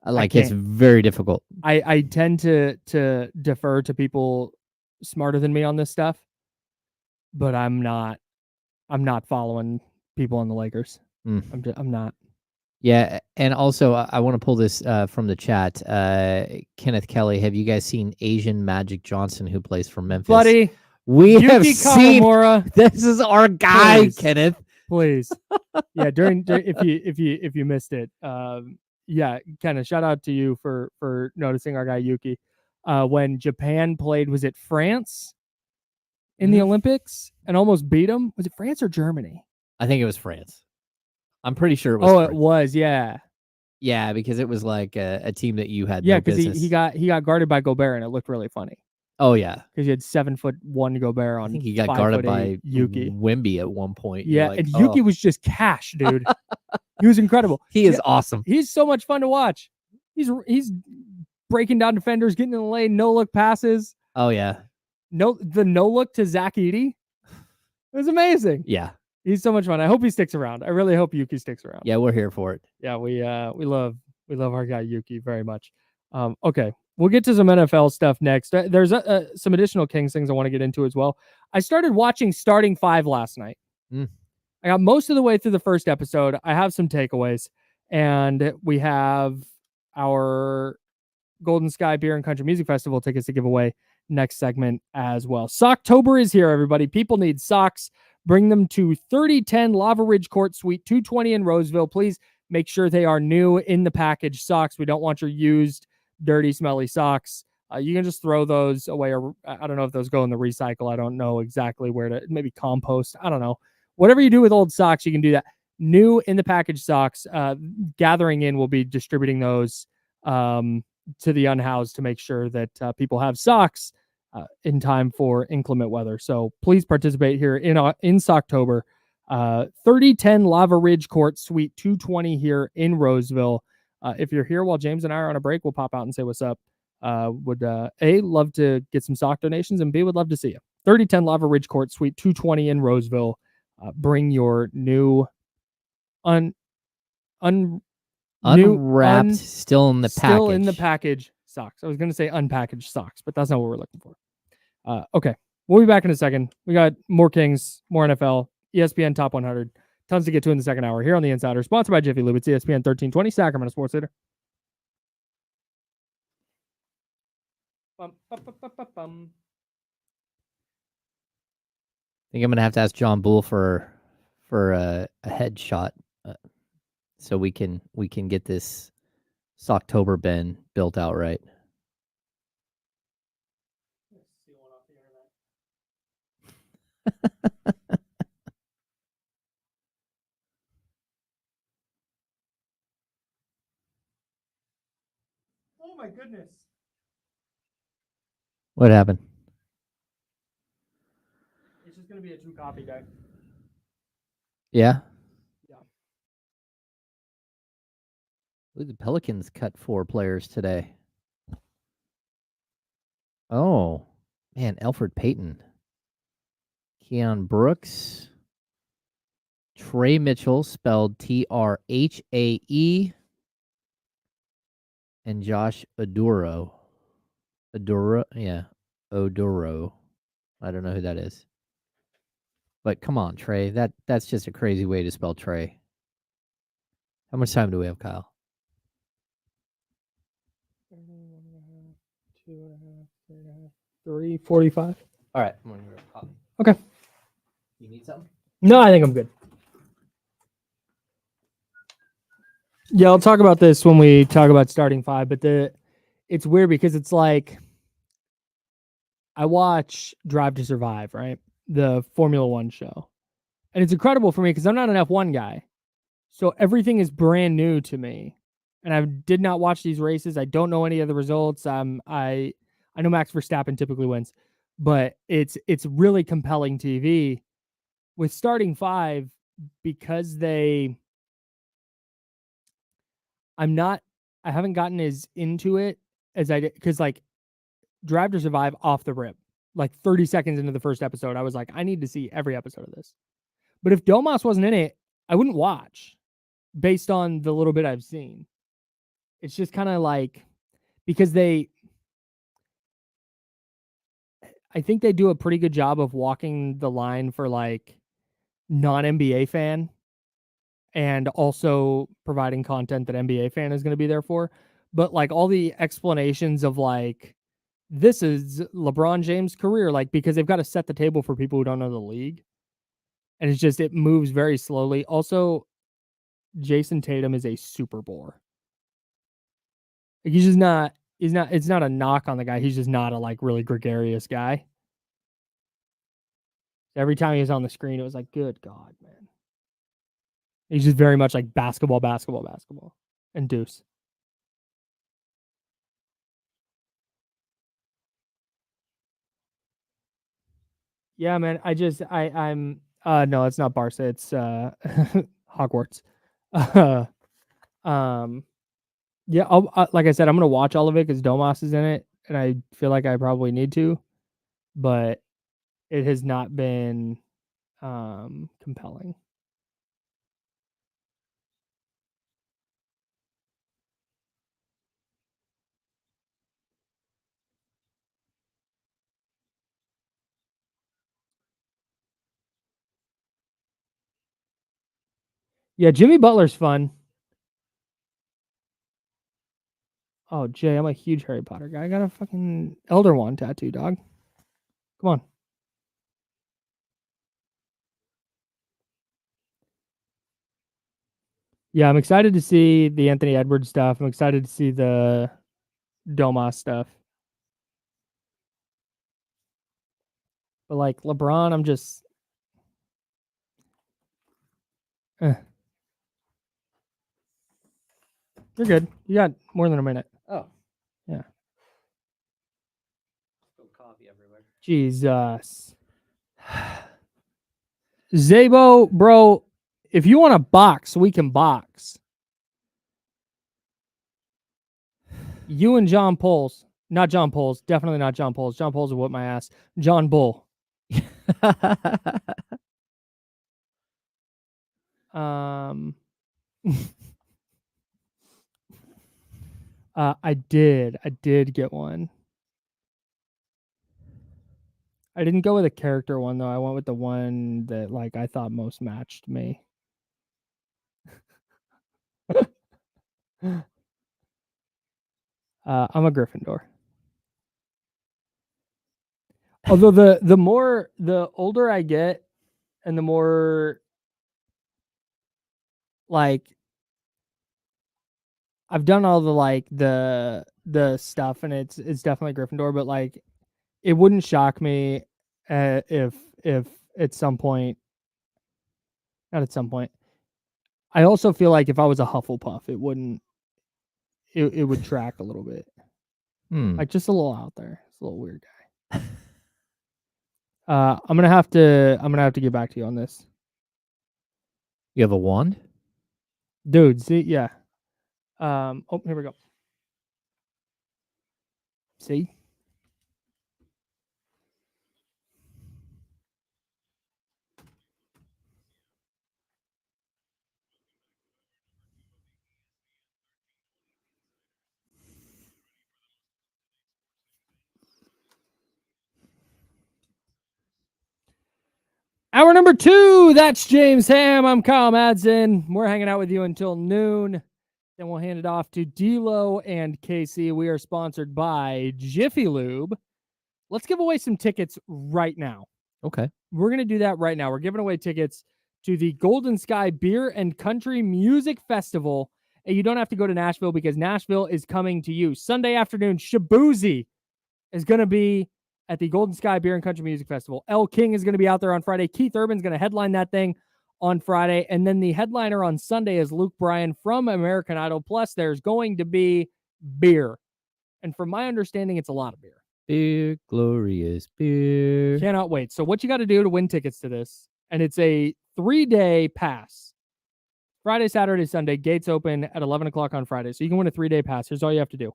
it's very difficult. I tend to defer to people smarter than me on this stuff, but I'm not following people on the Lakers. I'm not. Yeah, and also I want to pull this from the chat. Kenneth Kelly, have you guys seen Asian Magic Johnson, who plays for Memphis? Buddy, we Yuki have seen. Kawamura. This is our guy, Please. Kenneth. Please. Yeah, during if you missed it, yeah, kind of shout out to you for noticing our guy Yuki. When Japan played, was it France in the Olympics and almost beat them? Was it France or Germany? I think it was France. I'm pretty sure it was. France. It was, yeah. Yeah, because it was like a team that you had. Yeah, because he got guarded by Gobert and it looked really funny. Oh yeah, because he had 7'1" Gobert on. I think he got guarded by Yuki Wemby at one point. Yeah, like, and Yuki was just cash, dude. He was incredible. He is awesome. He's so much fun to watch. He's breaking down defenders, getting in the lane, no look passes. Oh yeah, no look to Zach Edey. It was amazing. Yeah, he's so much fun. I hope he sticks around. I really hope Yuki sticks around. Yeah, we're here for it. Yeah, we love our guy Yuki very much. Okay. We'll get to some NFL stuff next. There's some additional Kings things I want to get into as well. I started watching Starting Five last night. I got most of the way through the first episode. I have some takeaways, and we have our Golden Sky Beer and Country Music Festival tickets to give away next segment as well. Socktober is here, everybody. People need socks. Bring them to 3010 Lava Ridge Court Suite 220 in Roseville. Please make sure they are new in the package socks. We don't want your used, dirty, smelly socks. You can just throw those away, or I don't know if those go in the recycle. I don't know exactly where to, maybe compost. I don't know. Whatever you do with old socks, you can do that. New in the package socks. Gathering in will be distributing those to the unhoused to make sure that people have socks in time for inclement weather. So please participate here in Socktober. 3010 Lava Ridge Court Suite 220 here in Roseville. If you're here while James and I are on a break, we'll pop out and say what's up. Would A, love to get some sock donations, and B, would love to see you. 3010 Lava Ridge Court Suite 220 in Roseville. Bring your new unwrapped, still in the package socks. I was going to say unpackaged socks, but that's not what we're looking for. Okay, we'll be back in a second. We got more Kings, more NFL, ESPN Top 100. Tons to get to in the second hour here on The Insider, sponsored by Jiffy Lube. It's ESPN 1320, Sacramento Sports Leader. I think I'm going to have to ask John Bull for a headshot so we can get this Socktober bin built out right. Oh my goodness. What happened? It's just going to be a 2-copy day. Yeah? Yeah. Ooh, the Pelicans cut 4 players today. Oh, man, Elfrid Payton. Keon Brooks. Trey Mitchell, spelled Trahae. And Josh Oduro. Oduro. I don't know who that is. But come on, Trey. That's just a crazy way to spell Trey. How much time do we have, Kyle? 3:45. All right. I'm gonna grab coffee. Okay. You need something? No, I think I'm good. Yeah, I'll talk about this when we talk about Starting Five, but it's weird because it's like I watch Drive to Survive, right? The Formula One show. And it's incredible for me because I'm not an F1 guy. So everything is brand new to me. And I did not watch these races. I don't know any of the results. I know Max Verstappen typically wins, but it's really compelling TV. With Starting Five, because I haven't gotten as into it as I did, because like Drive to Survive off the rip, like 30 seconds into the first episode, I was like, I need to see every episode of this. But if Domas wasn't in it, I wouldn't watch based on the little bit I've seen. It's just kind of like, because I think they do a pretty good job of walking the line for like non-NBA fan and also providing content that NBA fan is going to be there for. But like all the explanations of like, this is LeBron James' career, like because they've got to set the table for people who don't know the league. And it's just, it moves very slowly. Also, Jason Tatum is a super bore. Like he's not, it's not a knock on the guy. He's just not a like really gregarious guy. Every time he was on the screen, it was like, good God, man. He's just very much like basketball, and deuce. Yeah, man. I'm no, it's not Barca. It's Hogwarts. Yeah, like I said, I'm gonna watch all of it because Domas is in it, and I feel like I probably need to, but it has not been compelling. Yeah, Jimmy Butler's fun. Oh, Jay, I'm a huge Harry Potter guy. I got a fucking Elder Wand tattoo, dog. Come on. Yeah, I'm excited to see the Anthony Edwards stuff. I'm excited to see the Domas stuff. But like LeBron, I'm just You're good. You got more than a minute. Oh. Yeah. Coffee everywhere. Jesus. Zabo, bro, if you want to box, we can box. You and John Poles. Not John Poles. Definitely not John Poles. John Poles will whip my ass. John Bull. I did get one. I didn't go with a character one though. I went with the one that like I thought most matched me. I'm a Gryffindor. Although the older I get and the more like I've done all the like the stuff and it's definitely Gryffindor, but like it wouldn't shock me if at some point, not at some point. I also feel like if I was a Hufflepuff, it wouldn't. It would track a little bit, like just a little out there. It's a little weird guy. I'm gonna have to get back to you on this. You have a wand? Dude, see, yeah. Oh, here we go. See? Hour number 2. That's James Ham. I'm Kyle Madsen. We're hanging out with you until noon. Then we'll hand it off to D'Lo and Casey. We are sponsored by Jiffy Lube. Let's give away some tickets right now. Okay. We're going to do that right now. We're giving away tickets to the Golden Sky Beer and Country Music Festival. And you don't have to go to Nashville because Nashville is coming to you. Sunday afternoon, Shabuzi is going to be at the Golden Sky Beer and Country Music Festival. El King is going to be out there on Friday. Keith Urban's going to headline that thing on Friday. And then the headliner on Sunday is Luke Bryan from American Idol. Plus, there's going to be beer. And from my understanding, it's a lot of beer. Beer, glorious beer. Cannot wait. So what you got to do to win tickets to this, and it's a 3-day pass. Friday, Saturday, Sunday. Gates open at 11 o'clock on Friday. So you can win a 3-day pass. Here's all you have to do.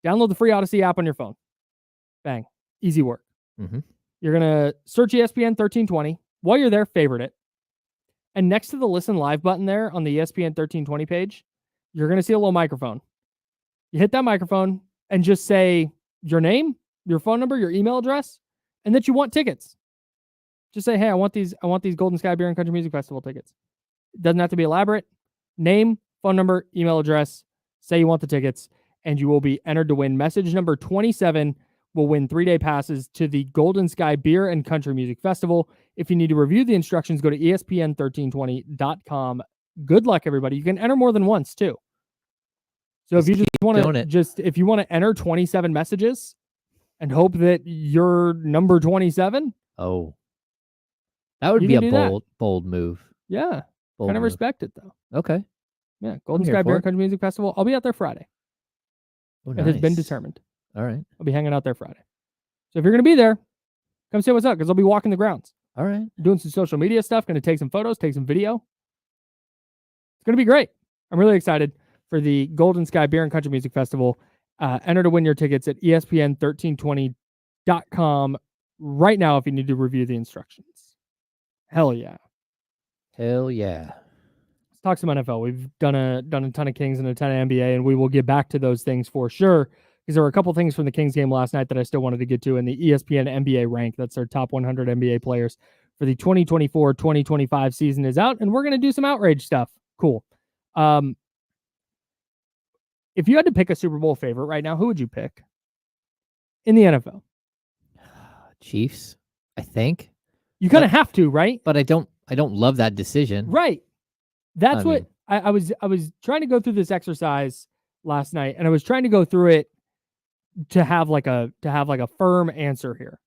Download the free Odyssey app on your phone. Bang. Easy work. Mm-hmm. You're going to search ESPN 1320. While you're there, favorite it. And next to the Listen Live button there on the ESPN 1320 page, you're going to see a little microphone. You hit that microphone and just say your name, your phone number, your email address, and that you want tickets. Just say, hey, I want these Golden Sky Beer and Country Music Festival tickets. It doesn't have to be elaborate. Name, phone number, email address, say you want the tickets, and you will be entered to win. Message number 27 will win 3-day passes to the Golden Sky Beer and Country Music Festival. If you need to review the instructions, go to ESPN1320.com. Good luck, everybody. You can enter more than once, too. So if you just want to if you want to enter 27 messages and hope that you're number 27. Oh, that would be a bold move. Yeah. Kind of respect it, though. Okay. Yeah. Golden Sky Beer and Country Music Festival. I'll be out there Friday. Oh, nice. It has been determined. All right. I'll be hanging out there Friday. So if you're going to be there, come say what's up, because I'll be walking the grounds. All right. Doing some social media stuff. Going to take some photos, take some video. It's going to be great. I'm really excited for the Golden Sky Beer and Country Music Festival. Enter to win your tickets at ESPN1320.com right now if you need to review the instructions. Hell yeah. Hell yeah. Let's talk some NFL. We've done a ton of Kings and a ton of NBA, and we will get back to those things for sure, because there were a couple things from the Kings game last night that I still wanted to get to in the ESPN NBA rank. That's their top 100 NBA players for the 2024-2025 season is out, and we're going to do some outrage stuff. Cool. If you had to pick a Super Bowl favorite right now, who would you pick in the NFL? Chiefs, I think. You kind of have to, right? But I don't love that decision. Right. That's I was trying to go through this exercise last night, and I was trying to go through it to have like a firm answer here.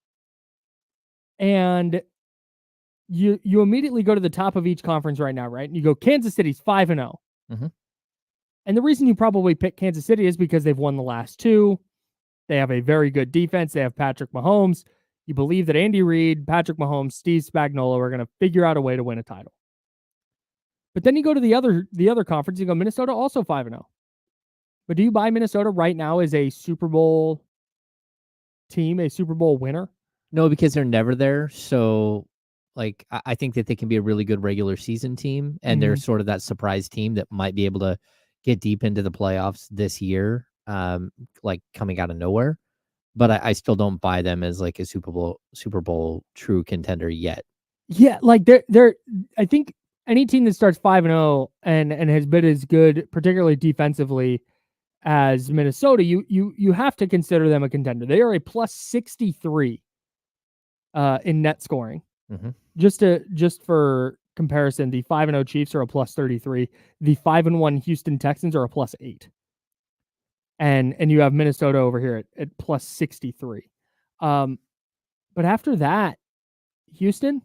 And you immediately go to the top of each conference right now, right? And you go, Kansas City's 5-0. Mm-hmm. And the reason you probably pick Kansas City is because they've won the last two. They have a very good defense. They have Patrick Mahomes. You believe that Andy Reid, Patrick Mahomes, Steve Spagnuolo are going to figure out a way to win a title. But then you go to the other conference, you go, Minnesota also 5-0. But do you buy Minnesota right now as a Super Bowl team, a Super Bowl winner? No, because they're never there. So, like, I think that they can be a really good regular season team, and they're sort of that surprise team that might be able to get deep into the playoffs this year, like coming out of nowhere. But I still don't buy them as like a Super Bowl true contender yet. Yeah, like they're I think any team that starts 5-0 and has been as good, particularly defensively, as Minnesota, you have to consider them a contender. They are a plus 63 in net scoring. Mm-hmm. Just for comparison, the 5-0 Chiefs are a plus 33. The 5-1 Houston Texans are a plus 8. And you have Minnesota over here at plus 63. But after that, Houston?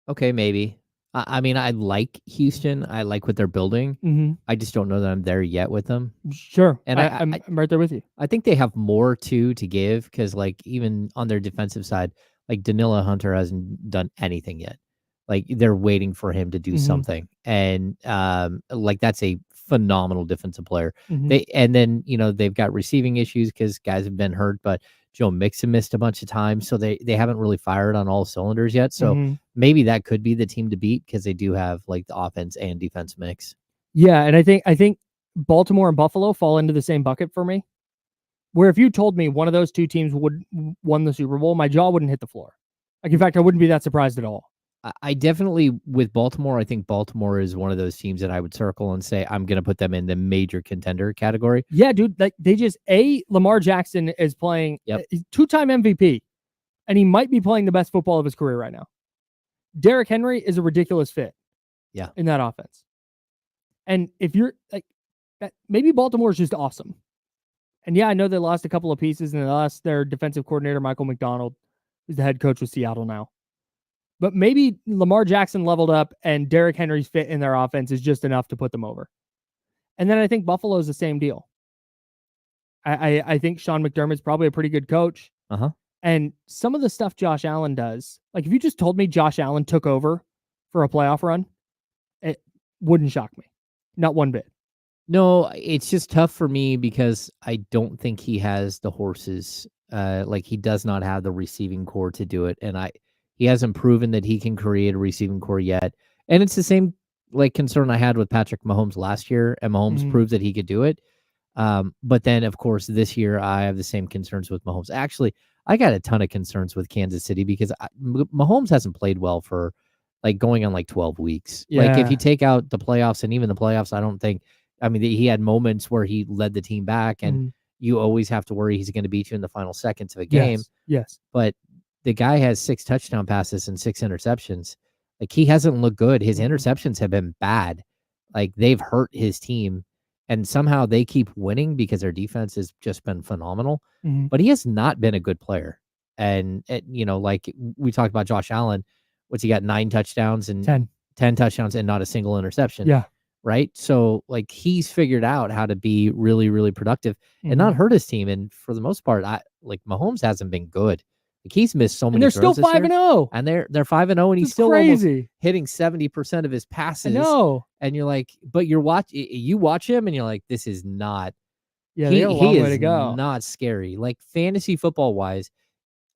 Okay, maybe. I mean, I like Houston. I like what they're building. Mm-hmm. I just don't know that I'm there yet with them. Sure. And I'm right there with you. I think they have more to give, because like even on their defensive side, like Danilo Hunter hasn't done anything yet. Like they're waiting for him to do something. And like that's a phenomenal defensive player. And then, they've got receiving issues because guys have been hurt, but Joe Mixon missed a bunch of times. So they haven't really fired on all cylinders yet. So maybe that could be the team to beat, because they do have like the offense and defense mix. Yeah. And I think Baltimore and Buffalo fall into the same bucket for me, where if you told me one of those two teams would won the Super Bowl, my jaw wouldn't hit the floor. Like, in fact, I wouldn't be that surprised at all. I definitely, with Baltimore, I think Baltimore is one of those teams that I would circle and say I'm going to put them in the major contender category. Yeah, dude. Like Lamar Jackson is playing two-time MVP, and he might be playing the best football of his career right now. Derrick Henry is a ridiculous fit. Yeah, in that offense. And if you're like that, maybe Baltimore is just awesome. And yeah, I know they lost a couple of pieces, and they lost their defensive coordinator Michael McDonald, who's the head coach with Seattle now. But maybe Lamar Jackson leveled up, and Derrick Henry's fit in their offense is just enough to put them over. And then I think Buffalo is the same deal. I think Sean McDermott's probably a pretty good coach. And some of the stuff Josh Allen does, like if you just told me Josh Allen took over for a playoff run, it wouldn't shock me. Not one bit. No, it's just tough for me because I don't think he has the horses. Like he does not have the receiving core to do it. And he hasn't proven that he can create a receiving core yet. And it's the same like concern I had with Patrick Mahomes last year, and Mahomes proved that he could do it. But then, of course, this year I have the same concerns with Mahomes. Actually, I got a ton of concerns with Kansas City because Mahomes hasn't played well for like going on like 12 weeks. Like if you take out the playoffs and even the playoffs, I don't think, I mean, he had moments where he led the team back, and you always have to worry he's going to beat you in the final seconds of a game. Yes. But the guy has 6 touchdown passes and 6 interceptions. Like, he hasn't looked good. His interceptions have been bad. Like, they've hurt his team, and somehow they keep winning because their defense has just been phenomenal. But he has not been a good player. And, like we talked about Josh Allen, what's he got, 9 touchdowns and 10 touchdowns and not a single interception. Yeah. Right. So, like, he's figured out how to be really, really productive and not hurt his team. And for the most part, Mahomes hasn't been good. Like, he's missed so many. And they're still 5-0. And they're 5-0, and he's still crazy, hitting 70% of his passes. I know. And you're like, but you watch him, and you're like, this is not. Yeah, he is not scary. Like, fantasy football wise,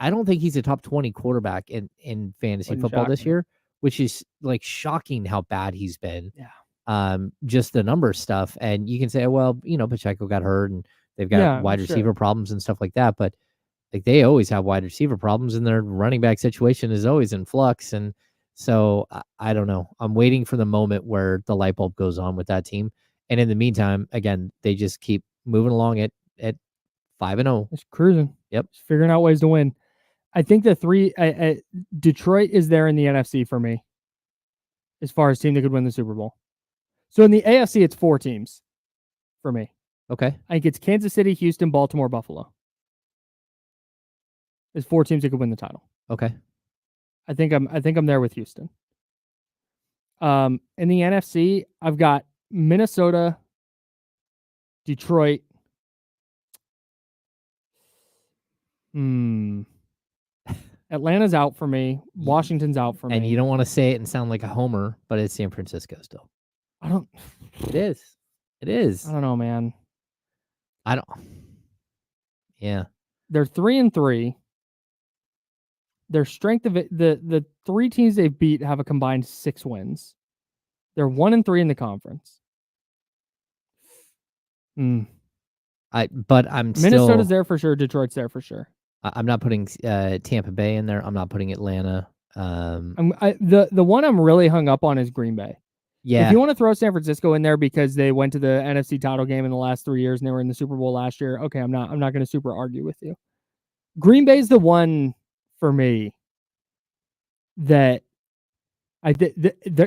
I don't think he's a top 20 quarterback in fantasy football this year, which is like shocking how bad he's been. Yeah. Just the number stuff. And you can say, well, Pacheco got hurt and they've got wide receiver problems and stuff like that. But like, they always have wide receiver problems, and their running back situation is always in flux. And so I don't know. I'm waiting for the moment where the light bulb goes on with that team. And in the meantime, again, they just keep moving along at 5-0. It's cruising. Yep. Just figuring out ways to win. I think the 3, Detroit is there in the NFC for me, as far as team that could win the Super Bowl. So in the AFC, it's 4 teams for me. Okay. I think it's Kansas City, Houston, Baltimore, Buffalo. There's 4 teams that could win the title. Okay. I think I'm there with Houston. In the NFC, I've got Minnesota, Detroit. Atlanta's out for me. Washington's out for me. And you don't want to say it and sound like a homer, but it's San Francisco still. It is. It is. I don't know, man. Yeah. They're 3-3. Their strength of it, the 3 teams they've beat have a combined 6 wins. They're 1-3 in the conference. But I'm Minnesota's there for sure. Detroit's there for sure. I'm not putting Tampa Bay in there. I'm not putting Atlanta. The one I'm really hung up on is Green Bay. Yeah. If you want to throw San Francisco in there because they went to the NFC title game in the last 3 years and they were in the Super Bowl last year, okay, I'm not going to super argue with you. Green Bay's the one for me that they're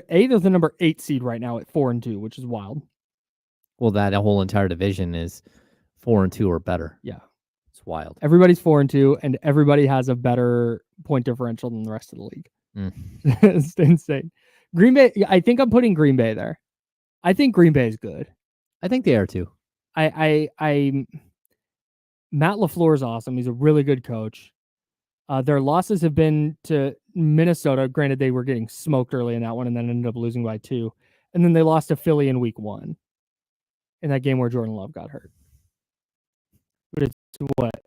the number 8 seed right now at 4-2, which is wild. Well, that whole entire division is 4-2 or better. Yeah. It's wild. Everybody's 4-2, and everybody has a better point differential than the rest of the league. It's insane. Green Bay, I think I'm putting Green Bay there. I think Green Bay is good. I think they are too. Matt LaFleur is awesome. He's a really good coach. Their losses have been to Minnesota. Granted, they were getting smoked early in that one and then ended up losing by 2. And then they lost to Philly in week 1 in that game where Jordan Love got hurt. But it's what? I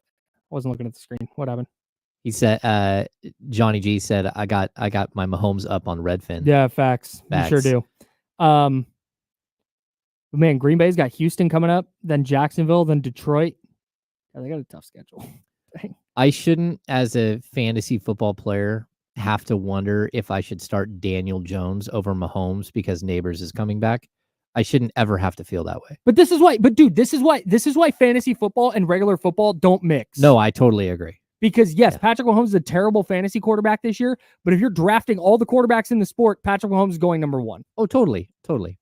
wasn't looking at the screen. What happened? He said, Johnny G said, I got my Mahomes up on Redfin. Yeah, facts. You sure do. But man, Green Bay's got Houston coming up, then Jacksonville, then Detroit. Yeah, they got a tough schedule. I shouldn't, as a fantasy football player, have to wonder if I should start Daniel Jones over Mahomes because Neighbors is coming back. I shouldn't ever have to feel that way. But this is why fantasy football and regular football don't mix. No, I totally agree. Because yes, Patrick Mahomes is a terrible fantasy quarterback this year, but if you're drafting all the quarterbacks in the sport, Patrick Mahomes is going number 1. Oh, totally.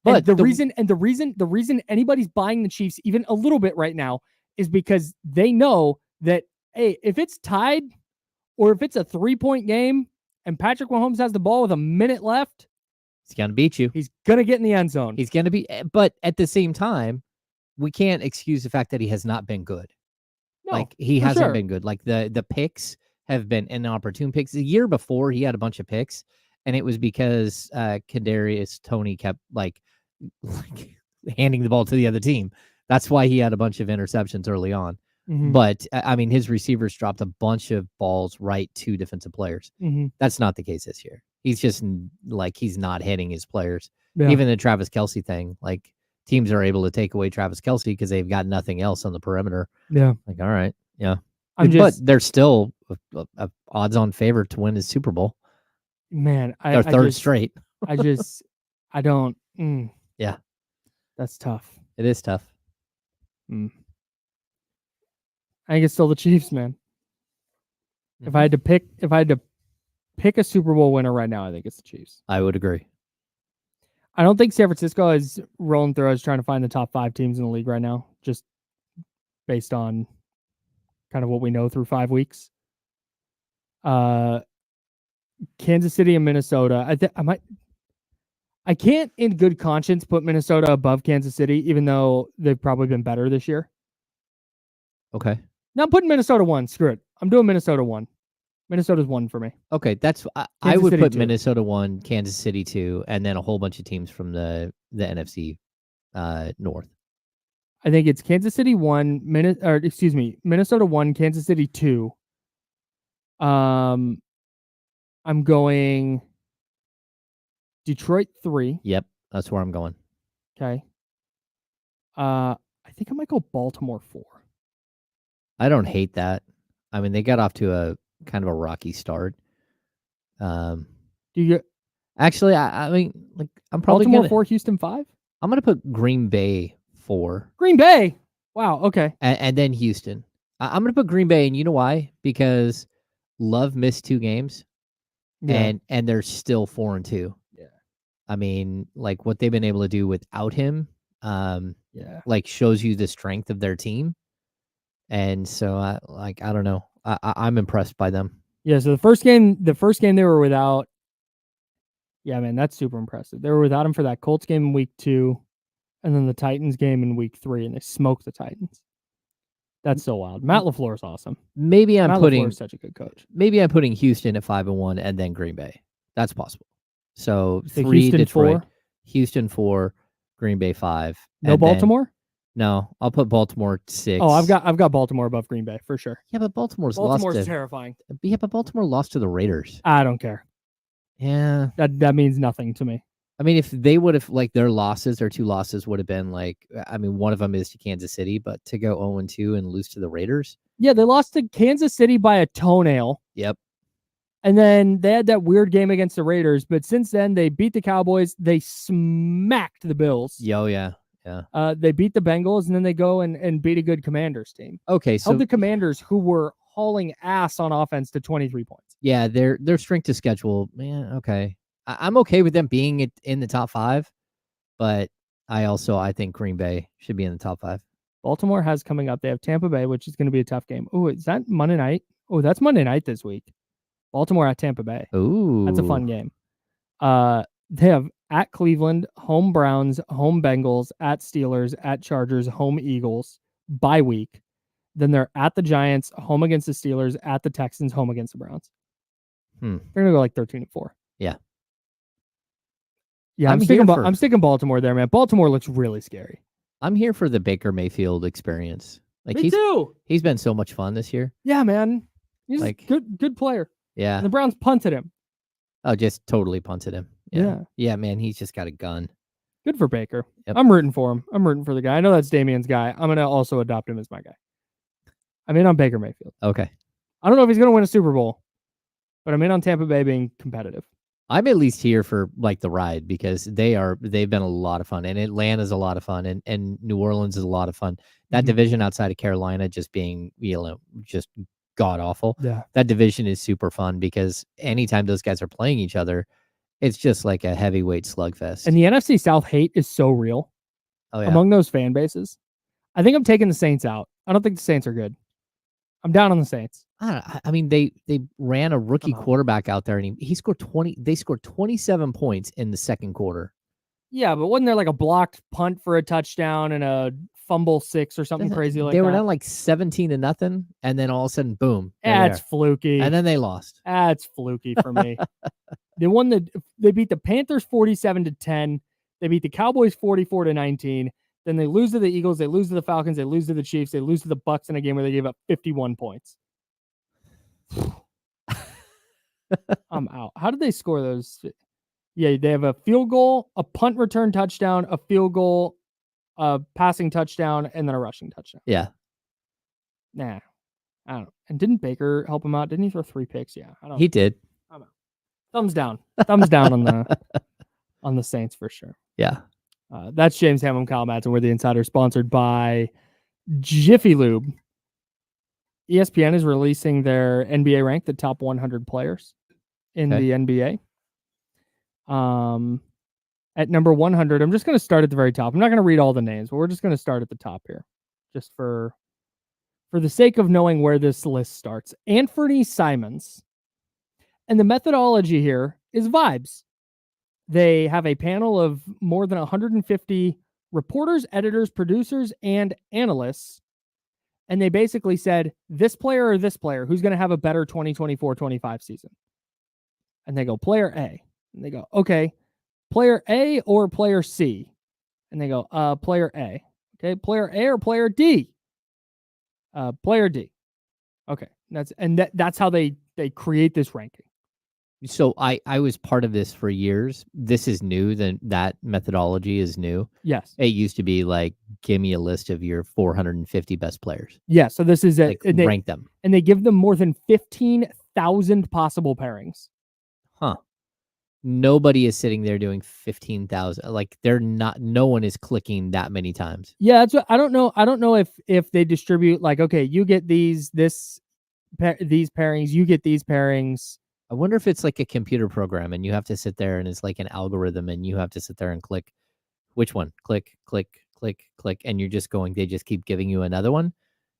But the reason anybody's buying the Chiefs even a little bit right now is because they know that, hey, if it's tied or if it's a 3-point game and Patrick Mahomes has the ball with a minute left, he's going to beat you. He's going to get in the end zone. He's going to be, but at the same time, we can't excuse the fact that he has not been good. No, like, he hasn't been good. Like, the picks have been inopportune picks. The year before, he had a bunch of picks, and it was because Kadarius Toney kept like handing the ball to the other team. That's why he had a bunch of interceptions early on. Mm-hmm. But I mean, his receivers dropped a bunch of balls right to defensive players. Mm-hmm. That's not the case this year. He's just like, he's not hitting his players. Yeah. Even the Travis Kelce thing, like, teams are able to take away Travis Kelce because they've got nothing else on the perimeter. Yeah. Like, all right. Yeah. But they're still a odds-on favorite to win his Super Bowl. Man, Their third straight. I don't. Yeah. That's tough. It is tough. I think it's still the Chiefs, man. If I had to pick a Super Bowl winner right now, I think it's the Chiefs. I would agree. I don't think San Francisco is rolling through us trying to find the top 5 teams in the league right now, just based on kind of what we know through 5 weeks. Kansas City and Minnesota. I can't in good conscience put Minnesota above Kansas City, even though they've probably been better this year. Okay. Now I'm putting Minnesota 1. Screw it. I'm doing Minnesota 1. Minnesota's 1 for me. Okay, I would City put 2. Minnesota 1, Kansas City 2, and then a whole bunch of teams from the NFC North. I think it's Kansas City 1, Minnesota 1, Kansas City 2. I'm going Detroit 3. Yep, that's where I'm going. Okay. I think I might go Baltimore 4. I don't hate that. I mean, they got off to a kind of a rocky start. Do you get actually? I mean, like I'm probably Baltimore gonna, 4, Houston 5. I'm gonna put Green Bay 4. Green Bay. Wow. Okay. And then Houston. I'm gonna put Green Bay, and you know why? Because Love missed 2 games, and they're still 4-2. Yeah. I mean, like what they've been able to do without him, like shows you the strength of their team. And so, I don't know. I'm impressed by them. Yeah. So the first game they were without. Yeah, man, that's super impressive. They were without him for that Colts game in week 2, and then the Titans game in week 3, and they smoked the Titans. That's so wild. Matt LaFleur is awesome. Maybe I'm Matt putting LaFleur is such a good coach. Maybe I'm putting Houston at 5-1, and then Green Bay. That's possible. So 3 Houston Detroit, 4? Houston 4, Green Bay 5. No Baltimore? No, I'll put Baltimore 6. Oh, I've got Baltimore above Green Bay for sure. Yeah, but Baltimore's terrifying. Yeah, but Baltimore lost to the Raiders. I don't care. Yeah, that means nothing to me. I mean, if they would have their 2 losses would have been one of them is to Kansas City, but to go 0-2 and lose to the Raiders. Yeah, they lost to Kansas City by a toenail. Yep. And then they had that weird game against the Raiders, but since then they beat the Cowboys, they smacked the Bills. Yeah. They beat the Bengals, and then they go and beat a good Commanders team. Okay, so help the Commanders, who were hauling ass on offense, to 23 points. Yeah, their strength of schedule, man. Okay, I'm okay with them being in the top 5, but I think Green Bay should be in the top 5. Baltimore has coming up. They have Tampa Bay, which is going to be a tough game. Oh, is that Monday night? Oh, that's Monday night this week. Baltimore at Tampa Bay. Ooh, that's a fun game. They have at Cleveland, home Browns, home Bengals, at Steelers, at Chargers, home Eagles, bye week. Then they're at the Giants, home against the Steelers, at the Texans, home against the Browns. They're gonna go like 13-4. Yeah. Yeah, I'm sticking Baltimore there, man. Baltimore looks really scary. I'm here for the Baker Mayfield experience. Me too. He's been so much fun this year. Yeah, man. He's a good player. Yeah. And the Browns punted him. Oh, just totally punted him. Yeah, man. He's just got a gun. Good for Baker. Yep. I'm rooting for him. I'm rooting for the guy. I know that's Damien's guy. I'm gonna also adopt him as my guy. I'm in on Baker Mayfield. Okay. I don't know if he's gonna win a Super Bowl, but I'm in on Tampa Bay being competitive. I'm at least here for the ride because they've been a lot of fun, and Atlanta's a lot of fun, and New Orleans is a lot of fun. That division outside of Carolina just being just god awful. Yeah, that division is super fun because anytime those guys are playing each other, it's just like a heavyweight slugfest. And the NFC South hate is so real among those fan bases. I think I'm taking the Saints out. I don't think the Saints are good. I'm down on the Saints. I mean, they ran a rookie quarterback out there, and he scored 20. They scored 27 points in the second quarter. Yeah, but wasn't there like a blocked punt for a touchdown and a fumble 6 or something crazy like that? They were down like 17-0, and then all of a sudden, boom! That's fluky. And then they lost. That's fluky for me. They beat the Panthers 47-10. They beat the Cowboys 44-19. Then they lose to the Eagles. They lose to the Falcons. They lose to the Chiefs. They lose to the Bucs in a game where they gave up 51 points. I'm out. How did they score those? Yeah, they have a field goal, a punt return touchdown, a field goal, a passing touchdown, and then a rushing touchdown. Yeah. Nah, I don't know. And didn't Baker help him out? Didn't he throw 3 picks? Yeah, I don't. He did. I'm out. Thumbs down. Thumbs down on the Saints for sure. Yeah. That's James Ham and Kyle Madsen. We're the Insider, sponsored by Jiffy Lube. ESPN is releasing their NBA rank, the top 100 players in the NBA. At number 100, I'm just going to start at the very top. I'm not going to read all the names, but we're just going to start at the top here, just for the sake of knowing where this list starts. Anthony Simons. And the methodology here is vibes. They have a panel of more than 150 reporters, editors, producers, and analysts. And they basically said, this player or this player, who's going to have a better 2024-25 season? And they go, player A. And they go, okay, player A or player C? And they go, player A. Okay, player A or player D? Player D. Okay, that's how they create this ranking. So I was part of this for years. This is new. That methodology is new. Yes. It used to be like, give me a list of your 450 best players. Yeah. So this is it. Like, rank them. And they give them more than 15,000 possible pairings. Huh. Nobody is sitting there doing 15,000. Like, no one is clicking that many times. Yeah. That's what I don't know. I don't know if they distribute like, okay, you get these pairings, you get these pairings. I wonder if it's like a computer program and you have to sit there and it's like an algorithm and you have to sit there and click which one, click, click, click, click. And you're just going, they just keep giving you another one.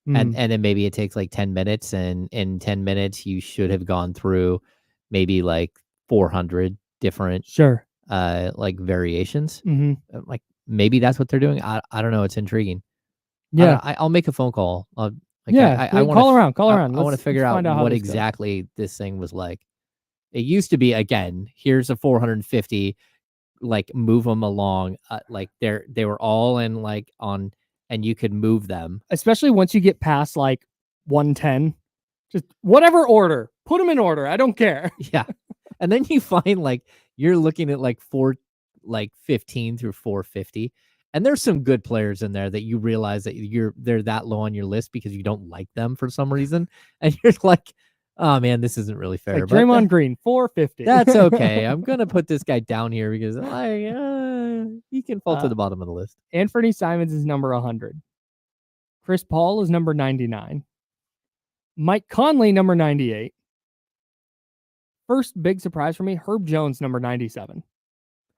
And then maybe it takes like 10 minutes. And in 10 minutes, you should have gone through maybe like 400 different, like variations. Like maybe that's what they're doing. I don't know. It's intriguing. Yeah. I'll make a phone call. I want call around. I want to figure out what exactly this thing was like. It used to be, again, here's a 450, like move them along. Like they were all in like on, and you could move them. Especially once you get past like 110, just whatever order, put them in order. I don't care. Yeah. And then you find like, you're looking at like 15 through 450. And there's some good players in there that you realize that they're that low on your list because you don't like them for some reason. And you're like, oh man, this isn't really fair. Like Draymond Green, 450. That's okay. I'm going to put this guy down here because he can fall to the bottom of the list. Anthony Simons is number 100. Chris Paul is number 99. Mike Conley, number 98. First big surprise for me, Herb Jones, number 97.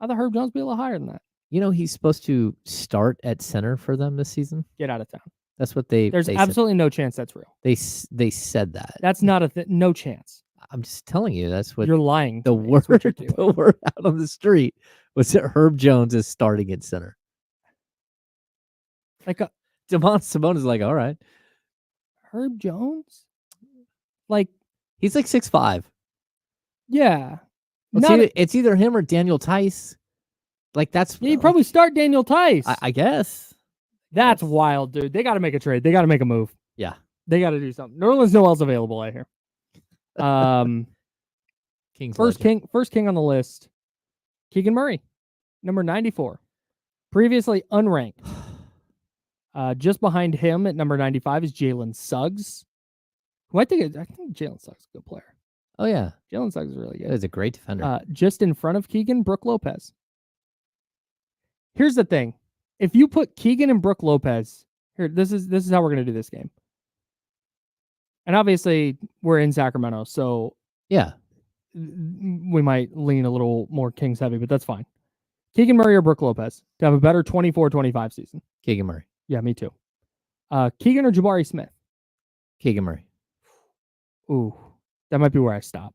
I thought Herb Jones would be a little higher than that. You know, he's supposed to start at center for them this season. Get out of town. That's what There's absolutely no chance that's real. They said that. That's not no chance. I'm just telling you, that's what you're lying. The word out on the street was that Herb Jones is starting at center. Like Domantas Sabonis is like, all right. Herb Jones? Like he's like 6'5". Yeah. It's either him or Daniel Tice. Like that's you probably start Daniel Tice. I guess. That's wild, dude. They got to make a trade. They got to make a move. Yeah. They got to do something. New Orleans, no else available, I hear. First king on the list. Keegan Murray, number 94. Previously unranked. Just behind him at number 95 is Jalen Suggs. Who I think Jalen Suggs is a good player. Oh yeah. Jalen Suggs is really good. He's a great defender. Just in front of Keegan, Brook Lopez. Here's the thing. If you put Keegan and Brook Lopez, here, this is how we're going to do this game. And obviously, we're in Sacramento, so yeah, we might lean a little more Kings heavy, but that's fine. Keegan Murray or Brook Lopez to have a better 24-25 season? Keegan Murray. Yeah, me too. Keegan or Jabari Smith? Keegan Murray. Ooh, that might be where I stop.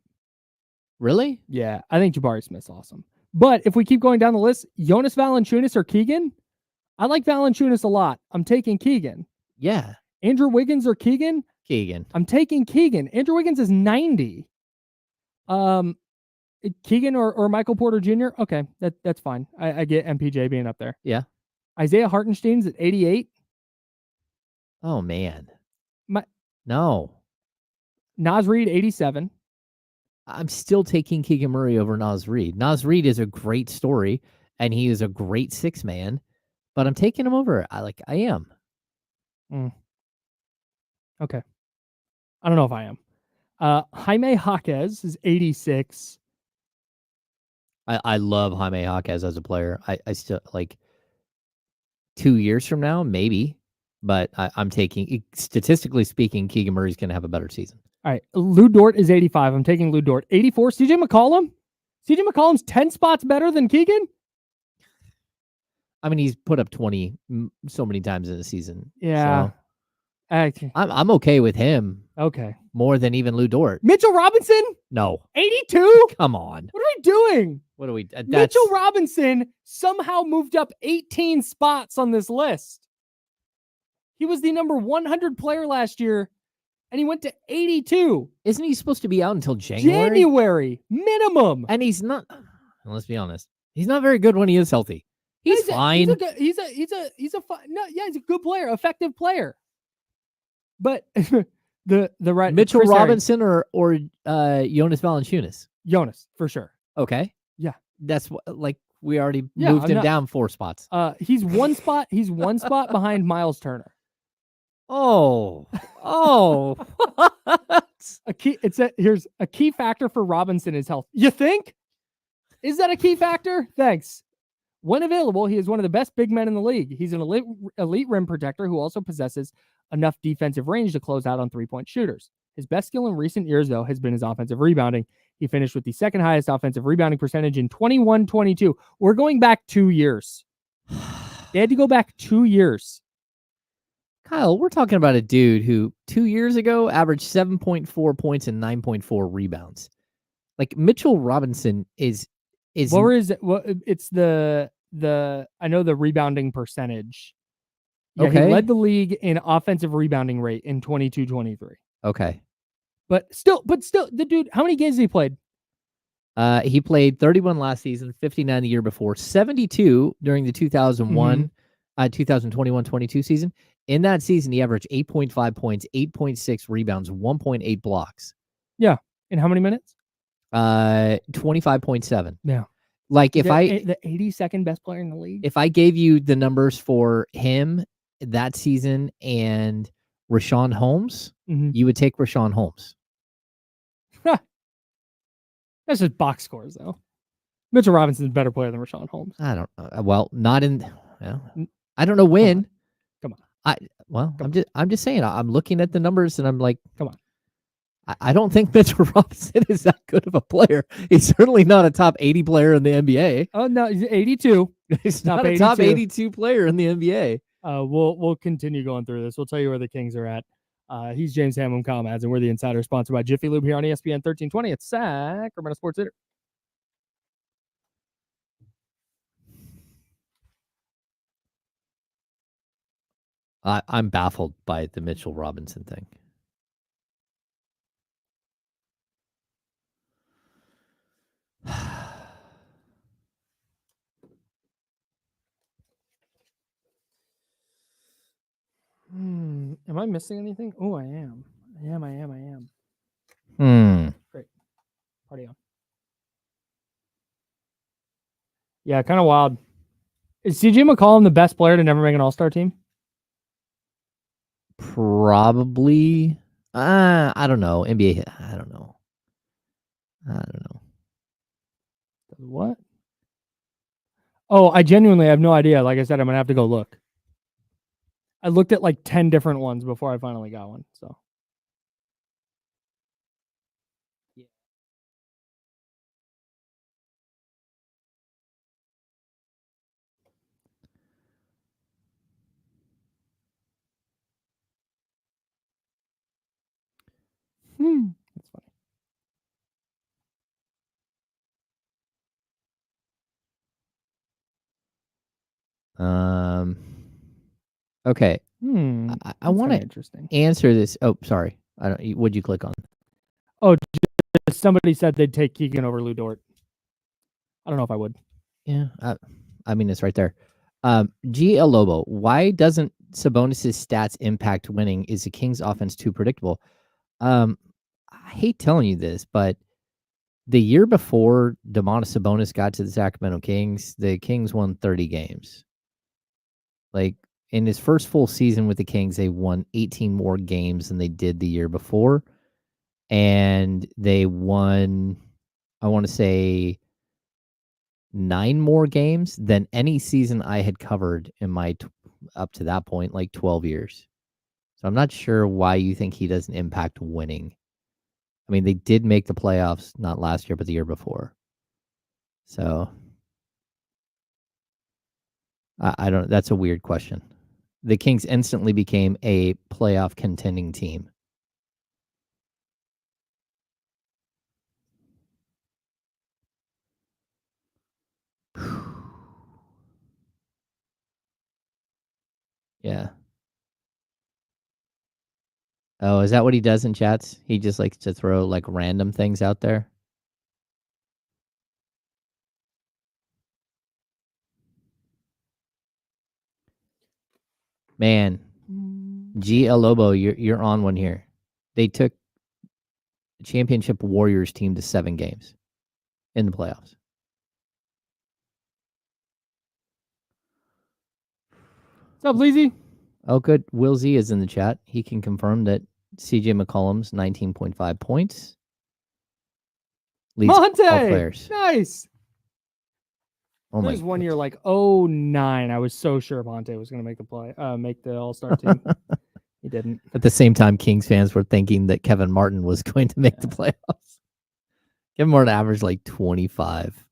Really? Yeah, I think Jabari Smith's awesome. But if we keep going down the list, Jonas Valanciunas or Keegan? I like Valanciunas a lot. I'm taking Keegan. Yeah. Andrew Wiggins or Keegan? Keegan. I'm taking Keegan. Andrew Wiggins is 90. Keegan or Michael Porter Jr.? Okay, that's fine. I get MPJ being up there. Yeah. Isaiah Hartenstein's at 88. Oh, man. No. Naz Reid, 87. I'm still taking Keegan Murray over Naz Reid. Naz Reid is a great story, and he is a great 6-man, but I'm taking him over. I am. Okay. I don't know if I am. Jaime Jaquez is 86. I love Jaime Jaquez as a player. I still like 2 years from now, maybe, but I'm taking, statistically speaking, Keegan Murray's going to have a better season. All right. Lou Dort is 85. I'm taking Lou Dort. 84. CJ McCollum. CJ McCollum's 10 spots better than Keegan. I mean, he's put up 20 so many times in a season. Yeah. So I'm okay with him. Okay. More than even Lou Dort. Mitchell Robinson? No. 82? Come on. What are we doing? What are we? Mitchell Robinson somehow moved up 18 spots on this list. He was the number 100 player last year, and he went to 82. Isn't he supposed to be out until January? January, minimum. And he's not. Let's be honest. He's not very good when he is healthy. He's fine. He's a good player, effective player. But the right Mitchell Robinson or Jonas Valanciunas? Jonas, for sure. Okay. Yeah. That's like we already moved him down 4 spots. He's one spot behind Miles Turner. Oh. Here's a key factor for Robinson is health. You think? Is that a key factor? Thanks. When available, he is one of the best big men in the league. He's an elite rim protector who also possesses enough defensive range to close out on 3-point shooters. His best skill in recent years, though, has been his offensive rebounding. He finished with the second highest offensive rebounding percentage in 21-22. We're going back 2 years. They had to go back 2 years. Kyle, we're talking about a dude who 2 years ago averaged 7.4 points and 9.4 rebounds. Like Mitchell Robinson is what is it? Well, it's the I know the rebounding percentage. Yeah, okay. He led the league in offensive rebounding rate in 22-23. Okay. But still, the dude, how many games has he played? He played 31 last season, 59 the year before, 72 during the 2021-22 season. In that season, he averaged 8.5 points, 8.6 rebounds, 1.8 blocks. Yeah. In how many minutes? 25.7. Yeah. Like if the 82nd best player in the league. If I gave you the numbers for him that season and Rashawn Holmes, you would take Rashawn Holmes. That's just box scores, though. Mitchell Robinson's a better player than Rashawn Holmes. I don't know. Well, not in. Well, I don't know when. Come on. I'm just saying. I'm looking at the numbers and I'm like, come on. I don't think Mitchell Robinson is that good of a player. He's certainly not a top 80 player in the NBA. Oh no, he's 82. He's not a top 82 player in the NBA. We'll continue going through this. We'll tell you where the Kings are at. He's James Ham, Kyle Mads, and we're the Insider, sponsored by Jiffy Lube here on ESPN 1320 at Sacramento Sports Center. I'm baffled by the Mitchell Robinson thing. Am I missing anything? Oh, I am. I am. Great. Party on. Yeah, kind of wild. Is CJ McCollum the best player to never make an All-Star team? Probably. I don't know. NBA. I don't know. What? Oh, I genuinely have no idea. Like I said, I'm going to have to go look. I looked at like 10 different ones before I finally got one. So. Yeah. That's funny. Okay. I want to answer this. Oh, sorry. What'd you click on? Oh, somebody said they'd take Keegan over Lou Dort. I don't know if I would. Yeah. I mean, it's right there. G. El Lobo, why doesn't Sabonis' stats impact winning? Is the Kings offense too predictable? I hate telling you this, but the year before Domantas Sabonis got to the Sacramento Kings, the Kings won 30 games. Like, in his first full season with the Kings, they won 18 more games than they did the year before. And they won, I want to say, 9 more games than any season I had covered in my up to that point, like 12 years. So I'm not sure why you think he doesn't impact winning. I mean, they did make the playoffs, not last year, but the year before. So I don't. That's a weird question. The Kings instantly became a playoff contending team. Yeah. Oh, is that what he does in chats? He just likes to throw like random things out there. Man, G. El Lobo, you're on one here. They took the championship Warriors team to 7 games in the playoffs. What's up, Leezy? Oh, good. Will Z is in the chat. He can confirm that CJ McCollum's 19.5 points leads all players. Nice. Oh There's my! one year like 09. I was so sure Monte was going to make the All-Star team. He didn't. At the same time, Kings fans were thinking that Kevin Martin was going to make the playoffs. Kevin Martin averaged like 25.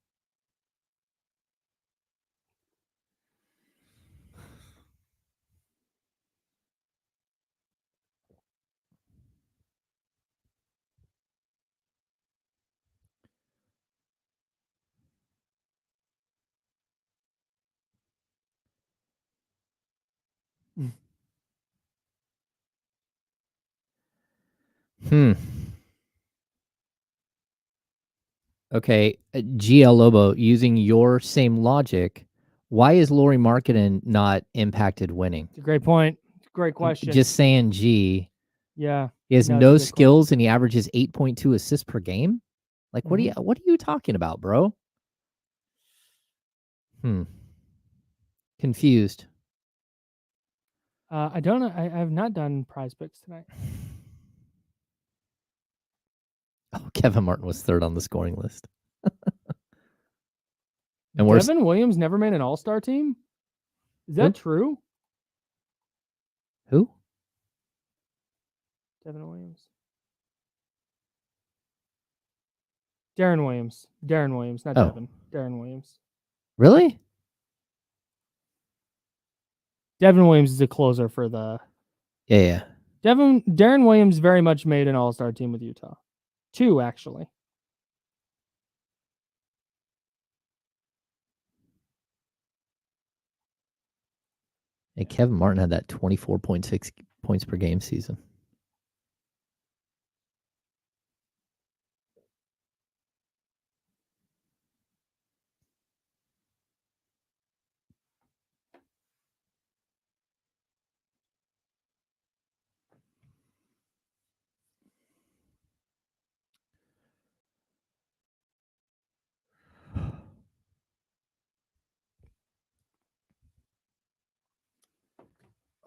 Okay, GL Lobo, using your same logic, why is Lauri Markkanen not impacted winning? It's a great point. Great question. Just saying, G. Yeah. He has no skills and he averages 8.2 assists per game. Like, what are you talking about, bro? Confused. I don't know. I have not done prize picks tonight. Oh, Kevin Martin was 3rd on the scoring list. And Devin Williams never made an All-Star team? Is that true? Who? Devin Williams. Darren Williams. Darren Williams, not Devin. Darren Williams. Really? Devin Williams is a closer for the... Yeah. Darren Williams very much made an All-Star team with Utah. 2, actually. Hey, Kevin Martin had that 24.6 points per game season.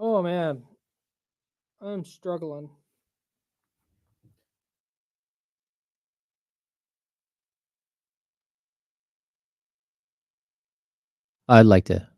Oh, man. I'm struggling. I'd like to.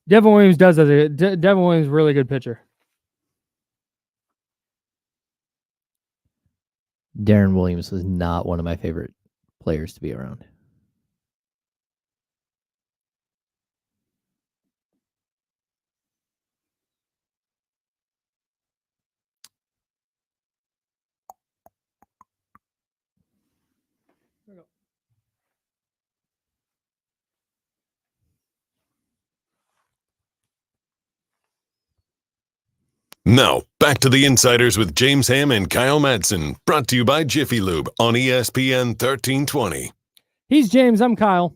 Devin Williams does have Devin Williams is a really good pitcher. Darren Williams was not one of my favorite players to be around. Now, back to the Insiders with James Ham and Kyle Madsen, brought to you by Jiffy Lube on ESPN 1320. He's James. I'm Kyle.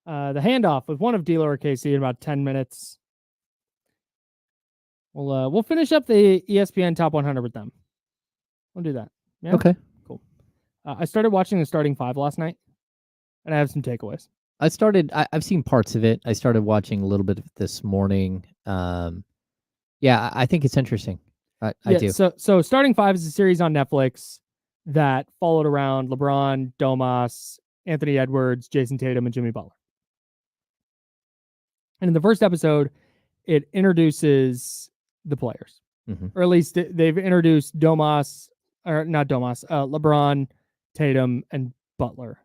The handoff with one of D lower KC in about 10 minutes. We'll finish up the ESPN Top 100 with them. We'll do that. Yeah? Okay. Cool. I started watching the starting five last night, and I have some takeaways. I've seen parts of it. I started watching a little bit of it this morning. Yeah, I think it's interesting. I do. So Starting Five is a series on Netflix that followed around LeBron, Domas, Anthony Edwards, Jason Tatum, and Jimmy Butler. And in the first episode, it introduces the players. Or at least they've introduced LeBron, Tatum, and Butler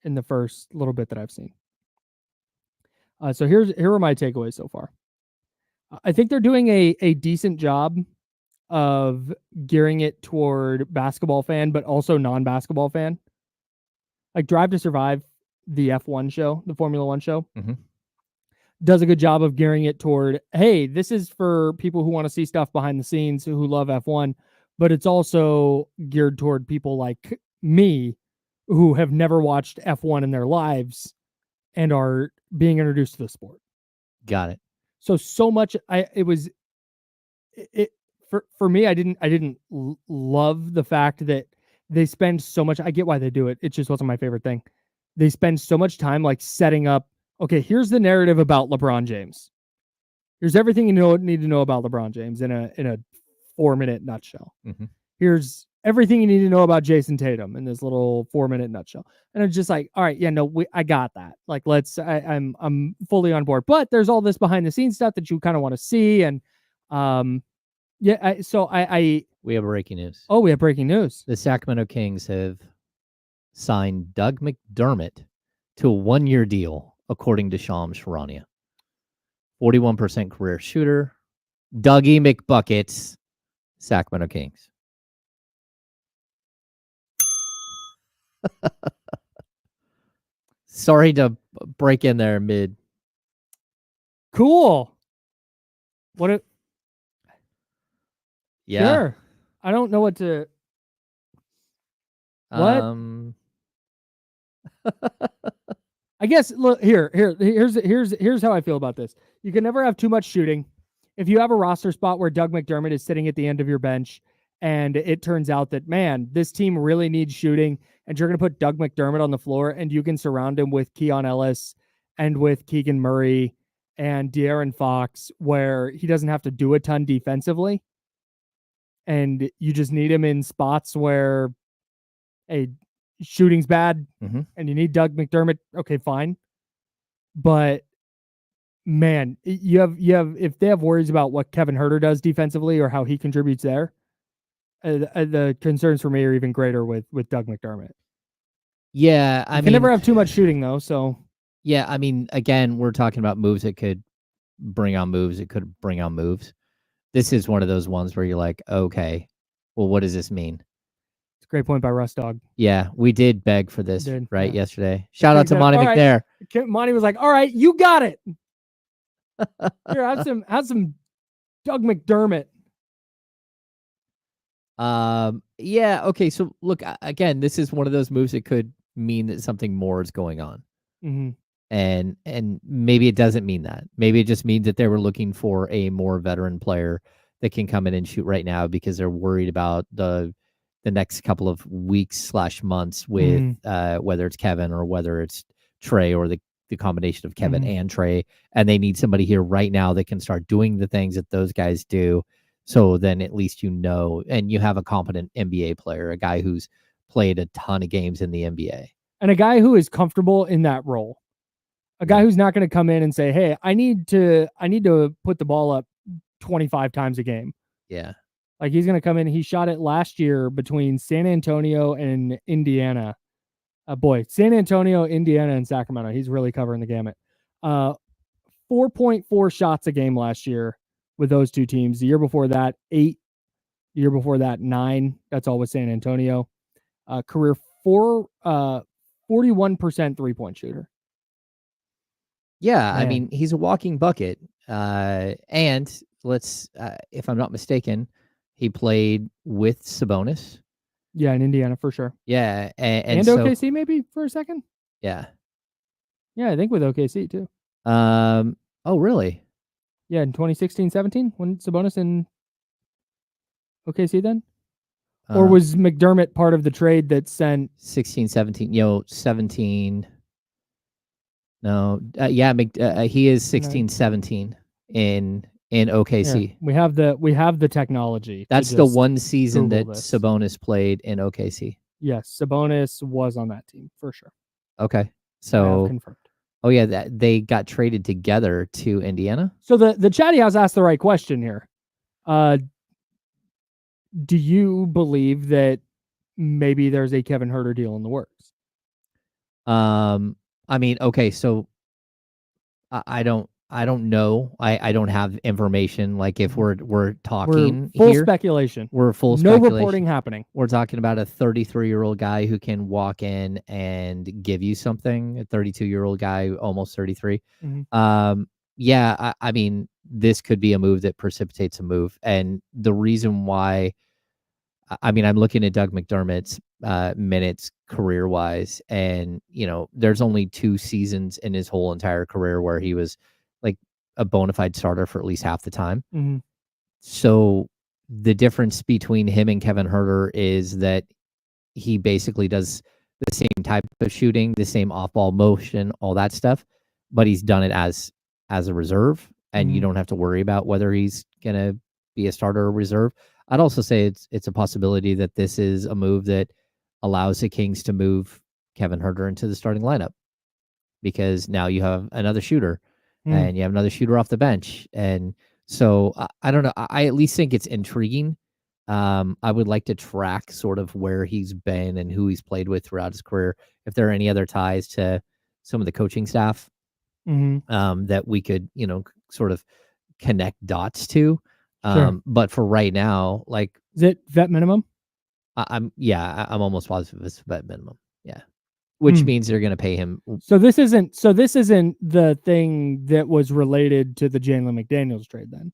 in the first little bit that I've seen. So here are my takeaways so far. I think they're doing a decent job of gearing it toward basketball fan, but also non-basketball fan. Like Drive to Survive, the F1 show, the Formula One show, does a good job of gearing it toward, hey, this is for people who want to see stuff behind the scenes, who love F1, but it's also geared toward people like me who have never watched F1 in their lives and are being introduced to the sport. Got it. So much. For me, I didn't love the fact that they spend so much. I get why they do it. It just wasn't my favorite thing. They spend so much time like setting up. Okay, here's the narrative about LeBron James. Here's everything you need to know about LeBron James in a 4-minute nutshell. Here's everything you need to know about Jason Tatum in this little 4-minute nutshell. And it's just like, all right, yeah, no, I got that. Like, I'm fully on board. But there's all this behind the scenes stuff that you kind of want to see, and we have breaking news. Oh, we have breaking news. The Sacramento Kings have signed Doug McDermott to a 1-year deal, according to Shams Charania. 41% career shooter. Dougie McBuckets, Sacramento Kings. Sorry to break in there mid. Cool. Yeah. Sure. I don't know what to. What? I guess look here's how I feel about this. You can never have too much shooting. If you have a roster spot where Doug McDermott is sitting at the end of your bench and it turns out that, man, this team really needs shooting, and you're going to put Doug McDermott on the floor and you can surround him with Keon Ellis and with Keegan Murray and De'Aaron Fox, where he doesn't have to do a ton defensively, and you just need him in spots where, hey, shooting's bad and you need Doug McDermott. Okay, fine. But man, you have if they have worries about what Kevin Huerter does defensively or how he contributes there, the concerns for me are even greater with Doug McDermott. Yeah, I mean, never have too much shooting though. So yeah, I mean, again, we're talking about moves that could bring on moves. It could bring on moves. This is one of those ones where you're like, okay, well, what does this mean? It's a great point by Russ Dog. Yeah, we did beg for this, yesterday. Shout out to Monty McNair. Right. Monty was like, all right, you got it. Here, have some Doug McDermott. Yeah, okay, so look, again, this is one of those moves that could mean that something more is going on. And maybe it doesn't mean that. Maybe it just means that they were looking for a more veteran player that can come in and shoot right now because they're worried about the next couple of weeks / months with whether it's Kevin or whether it's Trey or the combination of Kevin and Trey, and they need somebody here right now that can start doing the things that those guys do. So then at least and you have a competent NBA player, a guy who's played a ton of games in the NBA. And a guy who is comfortable in that role. A guy who's not going to come in and say, hey, I need to put the ball up 25 times a game. Yeah. Like he's going to come in. He shot it last year between San Antonio and Indiana. San Antonio, Indiana, and Sacramento. He's really covering the gamut. 4.4 shots a game last year with those two teams. The year before that, 8. The year before that, 9. That's all with San Antonio. Career 41% 3-point shooter. Yeah, man. I mean, he's a walking bucket. And let's, if I'm not mistaken, he played with Sabonis. Yeah, in Indiana for sure. Yeah, And so, OKC maybe for a second. yeah. Yeah, I think with OKC too. Oh, really? Yeah, in 2016-17 when Sabonis in OKC then? Or was McDermott part of the trade that sent 16, 17? 17. No, yeah, he is 16, 17 in OKC. Here, we have the technology. That's the one season that this. Sabonis played in OKC. Yes, Sabonis was on that team for sure. Okay, so confirmed. Oh yeah, that they got traded together to Indiana. So the chatty house asked the right question here. Do you believe that maybe there's a Kevin Huerter deal in the works? I mean, okay, so I don't know. I don't have information. Like if we're talking full here, speculation. We're full no speculation. Reporting happening. We're talking about a 33-year-old guy who can walk in and give you something. A 32-year-old guy, almost 33. Mm-hmm. Yeah, I mean, this could be a move that precipitates a move, and the reason why. I mean, I'm looking at Doug McDermott's minutes career-wise, and there's only 2 seasons in his whole entire career where he was like a bona fide starter for at least half the time. Mm-hmm. So the difference between him and Kevin Huerter is that he basically does the same type of shooting, the same off-ball motion, all that stuff, but he's done it as a reserve, and you don't have to worry about whether he's gonna be a starter or reserve. I'd also say it's a possibility that this is a move that allows the Kings to move Kevin Huerter into the starting lineup, because now you have another shooter and you have another shooter off the bench. And so I don't know. I at least think it's intriguing. I would like to track sort of where he's been and who he's played with throughout his career. If there are any other ties to some of the coaching staff that we could, sort of connect dots to. Sure. But for right now, like, is it vet minimum? I'm almost positive it's vet minimum. Yeah. Which means they're going to pay him. So this isn't the thing that was related to the Jalen McDaniels trade then?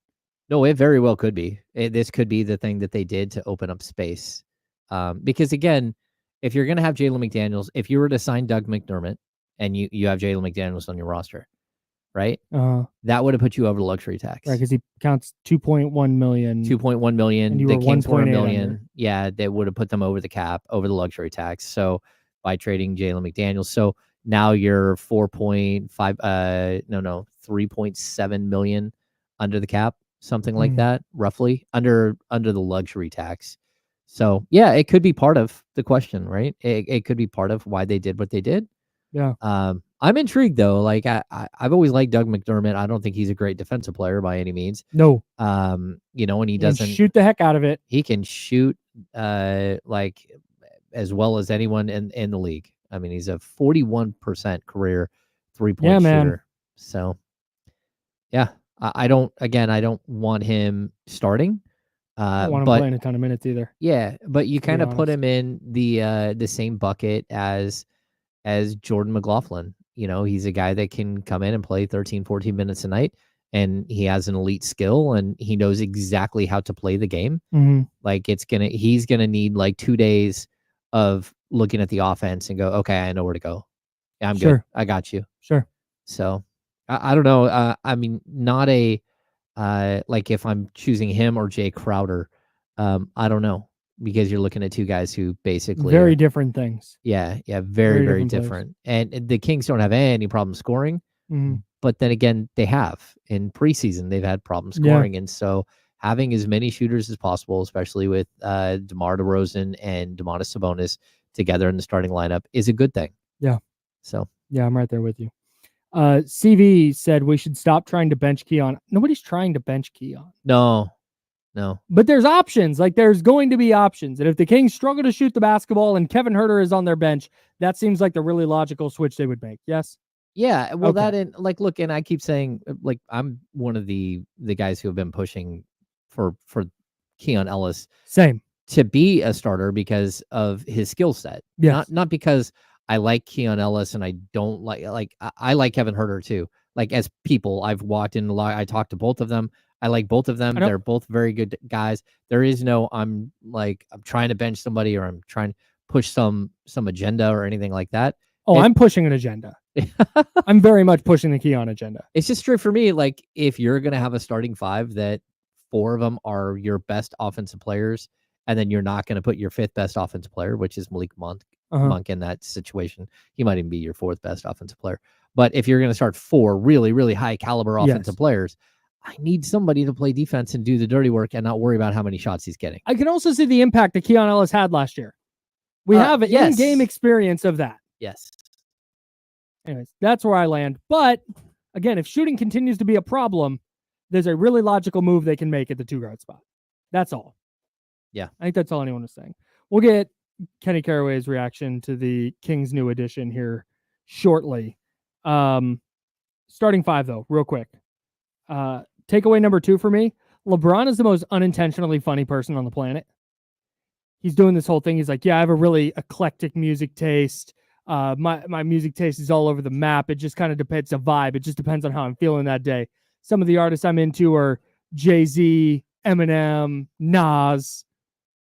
No, it very well could be. This could be the thing that they did to open up space. Because again, if you're going to have Jalen McDaniels, if you were to sign Doug McDermott and you have Jalen McDaniels on your roster, right? That would have put you over the luxury tax. Right, because he counts 2.1 million. 2.1 million. And you the were Kings were $1 million. Under. Yeah, that would have put them over the cap, over the luxury tax. So by trading Jalen McDaniels. So now you're 3.7 million under the cap, something like that, roughly, under the luxury tax. So yeah, it could be part of the question, right? It could be part of why they did what they did. Yeah. I'm intrigued though. Like I've always liked Doug McDermott. I don't think he's a great defensive player by any means. No. And he doesn't shoot the heck out of it. He can shoot like as well as anyone in the league. I mean, he's a 41% career 3-point shooter. So yeah, I don't want him starting. I don't want him playing a ton of minutes either. Yeah, but you kind of put him in the same bucket as Jordan McLaughlin. He's a guy that can come in and play 13, 14 minutes a night, and he has an elite skill, and he knows exactly how to play the game. Like he's gonna need like 2 days of looking at the offense and go, okay, I know where to go. I'm good. I got you. Sure. So I don't know. I mean, not a like if I'm choosing him or Jay Crowder, I don't know, because you're looking at 2 guys who basically very different things. Yeah, very different. And the Kings don't have any problem scoring, but then again, they have in preseason. They've had problems scoring, and so having as many shooters as possible, especially with DeMar DeRozan and Domantas Sabonis together in the starting lineup, is a good thing. Yeah. So yeah, I'm right there with you. CV said we should stop trying to bench Keon. Nobody's trying to bench Keon. No. But there's options. Like there's going to be options. And if the Kings struggle to shoot the basketball and Kevin Huerter is on their bench, that seems like the really logical switch they would make. Yes. Yeah. Well, look, and I keep saying, like, I'm one of the guys who have been pushing for Keon Ellis to be a starter because of his skill set. Yes. Not because I like Keon Ellis and I don't like I like Kevin Huerter too. Like as people, I've walked in a lot. I talked to both of them. I like both of them. I don't- They're both very good guys. There is no I'm trying to bench somebody or I'm trying to push some agenda or anything like that. Oh, It- I'm pushing an agenda. I'm very much pushing the Keon agenda. It's just true for me. Like, if you're going to have a starting five that 4 of them are your best offensive players, and then you're not going to put your 5th best offensive player, which is Malik Monk in that situation. He might even be your 4th best offensive player. But if you're going to start 4 really, really high caliber offensive players, I need somebody to play defense and do the dirty work and not worry about how many shots he's getting. I can also see the impact that Keon Ellis had last year. We have an in-game experience of that. Yes. Anyways, that's where I land. But again, if shooting continues to be a problem, there's a really logical move they can make at the 2-guard spot. That's all. Yeah. I think that's all anyone is saying. We'll get Kenny Caraway's reaction to the Kings new addition here shortly. Starting 5, though, real quick. Takeaway number 2 for me. LeBron is the most unintentionally funny person on the planet. He's doing this whole thing. He's like, yeah, I have a really eclectic music taste. My music taste is all over the map. It just kind of depends a vibe. It just depends on how I'm feeling that day. Some of the artists I'm into are Jay-Z, Eminem, Nas.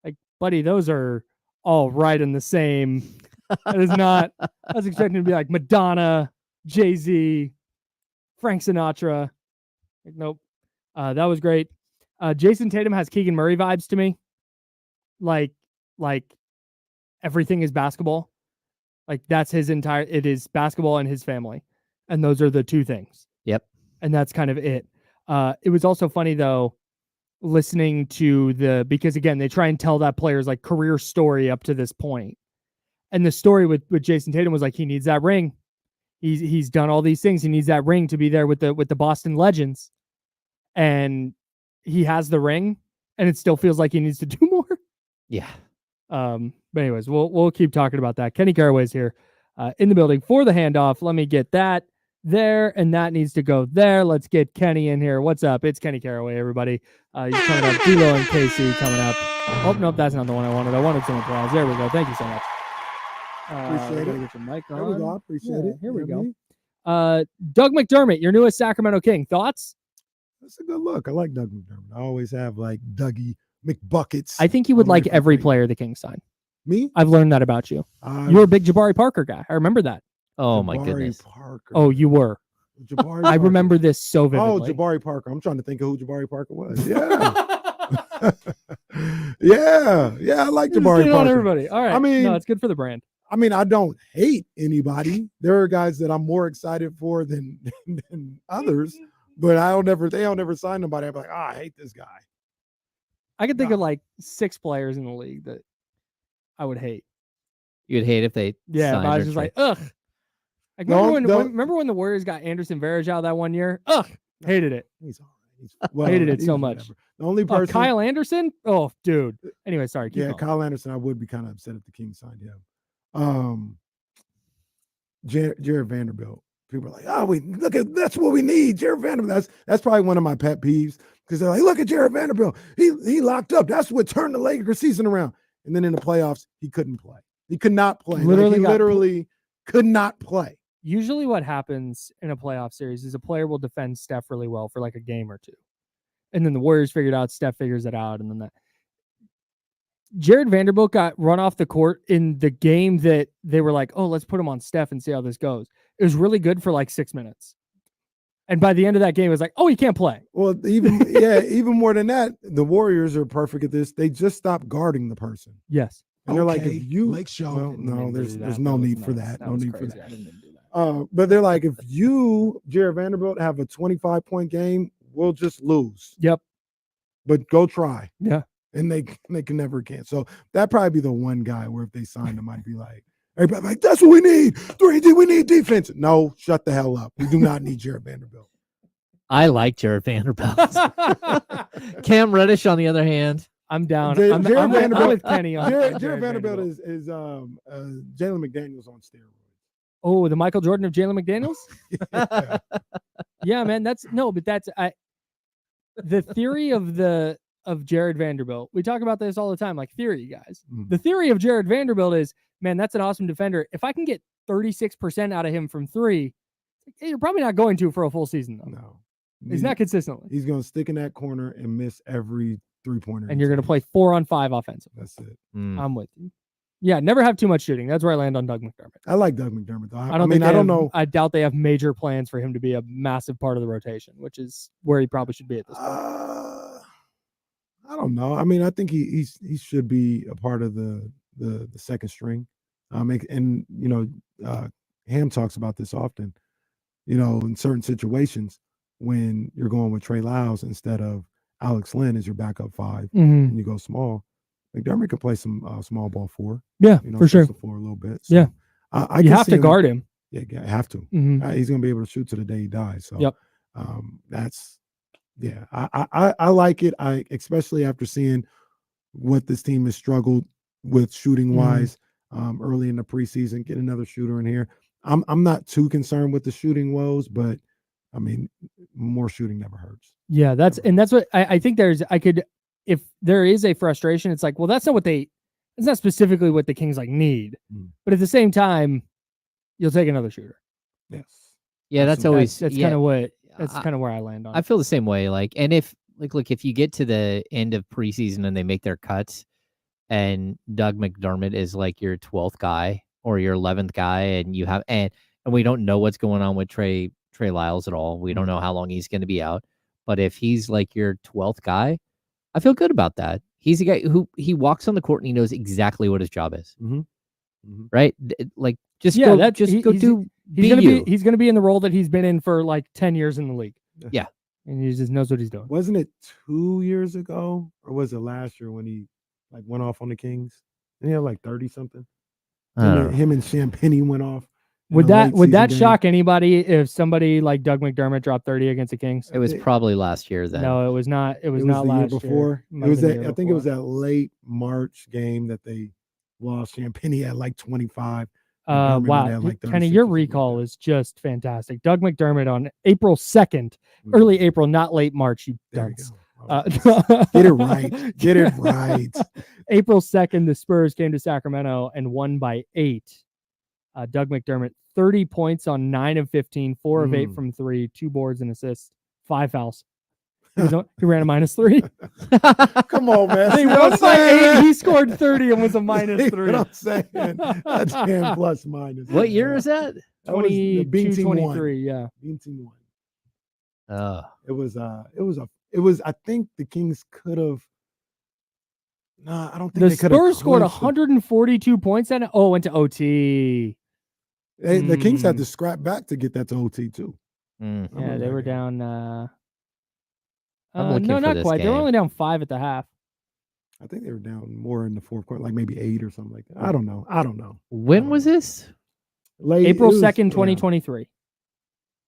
Like, buddy, those are all right in the same. It is not. I was expecting to be like Madonna, Jay-Z, Frank Sinatra. Like, nope. That was great. Jason Tatum has Keegan Murray vibes to me. Like everything is basketball. Like, that's his entire, it is basketball and his family. And those are the 2 things. Yep. And that's kind of it. It was also funny, though, listening to because again, they try and tell that player's like career story up to this point. And the story with Jason Tatum was like, he needs that ring. He's done all these things. He needs that ring to be there with the Boston Legends. And he has the ring, and it still feels like he needs to do more. Yeah. But anyways, we'll keep talking about that. Kenny Caraway's here in the building for the handoff. Let me get that there, and that needs to go there. Let's get Kenny in here. What's up? It's Kenny Caraway, everybody. He's coming up. D-Lo and KC coming up. Oh, nope, that's not the one I wanted. I wanted some applause. There we go. Thank you so much. Appreciate it. Get your mic on. There we go. Appreciate it. Here we You know go. what I mean? Doug McDermott, your newest Sacramento King. Thoughts? That's a good look. I like Doug McDermott. I always have like Dougie McBuckets. I think you would I'm like ready for every Drake. player the Kings sign. Me? I've learned that about you. You're a big Jabari Parker guy. I remember that. Oh, my Jabari goodness. Parker. Oh, you were. Jabari I Parker. remember this so Oh, vividly. Jabari Parker. I'm trying to think of who Jabari Parker was. Yeah. yeah. I like Just Jabari get it on Parker. everybody. All right. I mean- no, it's good for the brand. I mean, I don't hate anybody. There are guys that I'm more excited for than others, but they don't never sign nobody. I'm like, I hate this guy. I can think No. of like 6 players in the league that I would hate. You'd hate if they Yeah, signed but I was or just tra- like, ugh. Like, remember when the Warriors got Anderson Varejao that one year? Ugh, hated it. He's all right. Hated it he's so much. whatever. The only Oh, person, Kyle Anderson? Oh, dude. Anyway, sorry. Keep yeah, going. Kyle Anderson. I would be kind of upset if the Kings signed him. Jared Vanderbilt. People are like, oh, that's what we need, Jared Vanderbilt. That's probably one of my pet peeves because they're like, look at Jared Vanderbilt. He locked up. That's what turned the Lakers season around. And then in the playoffs, he couldn't play. He could not play. Literally He got- literally could not play. Usually what happens in a playoff series is a player will defend Steph really well for like a game or 2. And then the Warriors figured out, Steph figures it out. And then that. Jared Vanderbilt got run off the court in the game that they were like, oh, let's put him on Steph and see how this goes. It was really good for like 6 minutes. And by the end of that game, it was like, oh, he can't play. Well, even more than that, the Warriors are perfect at this. They just stop guarding the person. Yes. And they're like, Okay, if you Lake Show. well, Didn't no, mean to there's do there's that. no That was need for nuts. that. That No was need for crazy. that. I didn't mean to do that. But they're like, if you, Jared Vanderbilt, have a 25-point game, we'll just lose. Yep. But go try. Yeah. And they can never can. So that'd probably be the one guy where if they signed him, I'd be like, everybody like, that's what we need. 3D, we need defense. No, shut the hell up. We do not need Jared Vanderbilt. I like Jared Vanderbilt. Cam Reddish, on the other hand, I'm down. Jared I'm Vanderbilt- with Kenny on Jared Vanderbilt is Jalen McDaniels on steroids. Oh, the Michael Jordan of Jalen McDaniels? Yeah. Yeah, man. That's the theory of Jared Vanderbilt. We talk about this all the time, like theory, guys. Mm. The theory of Jared Vanderbilt is, man, that's an awesome defender. If I can get 36% out of him from 3, you're probably not going to for a full season, though. No. He's not consistently. He's going to stick in that corner and miss every 3-pointer. And you're going to play 4-on-5 offensive. That's it. I'm with you. Yeah, never have too much shooting. That's where I land on Doug McDermott. I like Doug McDermott, though. I don't know. I doubt they have major plans for him to be a massive part of the rotation, which is where he probably should be at this point. I don't know. I mean, I think he should be a part of the second string. And Ham talks about this often. In certain situations when you're going with Trey Lyles instead of Alex Lynn as your backup 5, and you go small. McDermott can play some small ball 4. Yeah, for sure. The floor a little bit. So yeah, you have to guard him. Yeah, you have to. Mm-hmm. He's going to be able to shoot to the day he dies. So, yep. I like it. Especially after seeing what this team has struggled with shooting wise early in the preseason. Get another shooter in here. I'm not too concerned with the shooting woes, but I mean, more shooting never hurts. Yeah, that's what I think if there is a frustration, it's like, well, it's not specifically what the Kings need. But at the same time, you'll take another shooter. Yes. Yeah, that's kind of where I land on. I feel the same way. And if you get to the end of preseason and they make their cuts and Doug McDermott is your 12th guy or your 11th guy, and you have and we don't know what's going on with Trey Lyles at all. We don't know how long he's going to be out. But if he's your 12th guy, I feel good about that. He's a guy who he walks on the court and he knows exactly what his job is. Right? He's going to be in the role that he's been in for 10 years in the league. Yeah. And he just knows what he's doing. Wasn't it 2 years ago or was it last year when he went off on the Kings? And he had 30 something. Him and Champagnie went off. Would that shock anybody if somebody like Doug McDermott dropped 30 against the Kings? It was probably last year then. No, it was not. It was not last year before. I think it was that late March game that they lost. Champagnie had 25. Wow. Kenny, your recall is just fantastic. Doug McDermott on April 2nd, early April, not late March. You dunce. Get it right. Get it right. April 2nd, the Spurs came to Sacramento and won by 8. Doug McDermott, 30 points on 9 of 15, 4 of 8 from 3, 2 boards and assists, 5 fouls. He ran a -3. Come on, man. They won by 8. He scored 30 and was a -3. What I'm saying. That's 10 plus minus. What year is that? 22, 23. Yeah. Bean team 1. Oh. It was. I think the Kings could have. Nah, I don't think the they could have. Spurs scored 142 points and went to OT. The Kings had to scrap back to get that to OT too. Yeah, they were down. No, not quite. They were only down 5 at the half. I think they were down more in the fourth quarter, maybe 8 or something like that. I don't know. When was this? April 2nd, 2023.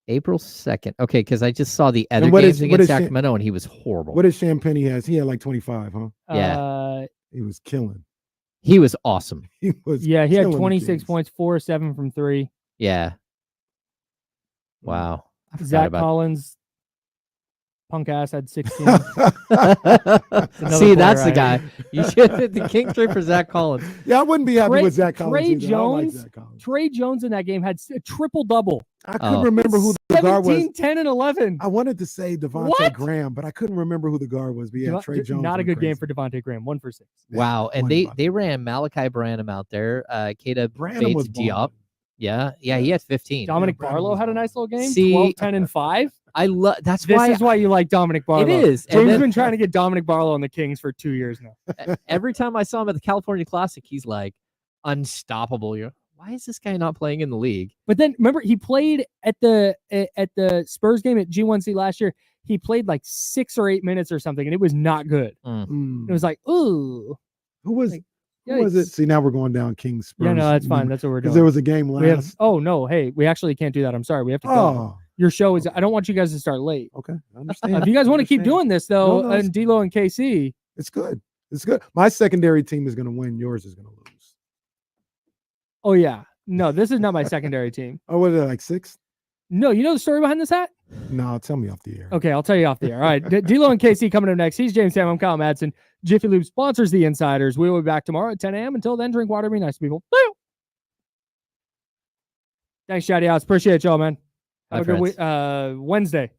April 2nd. Okay, because I just saw the other games against Sacramento, and he was horrible. What did Champagnie has? He had 25, huh? Yeah. He was killing. He was awesome. He was. Yeah, he had 26 points, 4-7 from 3. Yeah. Wow. Zach Collins, punk ass, had 16. See, that's the guy. You should the Kings trade for Zach Collins. Yeah, I wouldn't be happy with Zach Collins. Trey Jones in that game had a triple-double. I couldn't remember who the guard was. 10, and 11. I wanted to say Devontae Graham, but I couldn't remember who the guard was. But yeah, Trey Jones. Not a good game for Devontae Graham. 1 for 6. Wow, and they ran Malachi Branham out there. Keita Bates-Diop. Yeah, he had 15. Dominic Barlow had a nice little game. 12, 10, and 5. I love. This is why you like Dominic Barlow. It is. James has been trying to get Dominic Barlow on the Kings for 2 years now. Every time I saw him at the California Classic, he's unstoppable. Why is this guy not playing in the league? But then remember, he played at the Spurs game at G1C last year. He played 6 or 8 minutes or something, and it was not good. It was ooh. Who was it? See, now we're going down Kings Spurs. Yeah, no, that's fine. That's what we're doing. Because there was a game last. Hey, we actually can't do that. I'm sorry. We have to go. Your show is. I don't want you guys to start late. Okay, I understand. If you guys want to keep doing this though, and D'Lo and KC, it's good. It's good. My secondary team is going to win. Yours is going to lose. Oh yeah, no, this is not my secondary team. Oh, what is it, 6? No, you know the story behind this hat? No, tell me off the air. Okay, I'll tell you off the air. All right, D'Lo and KC coming up next. He's James Sam. I'm Kyle Madsen. Jiffy Lube sponsors the Insiders. We will be back tomorrow at 10 a.m. Until then, drink water. Be nice to people. Woo! Thanks, Shady House. Appreciate y'all, man. Have a good Wednesday.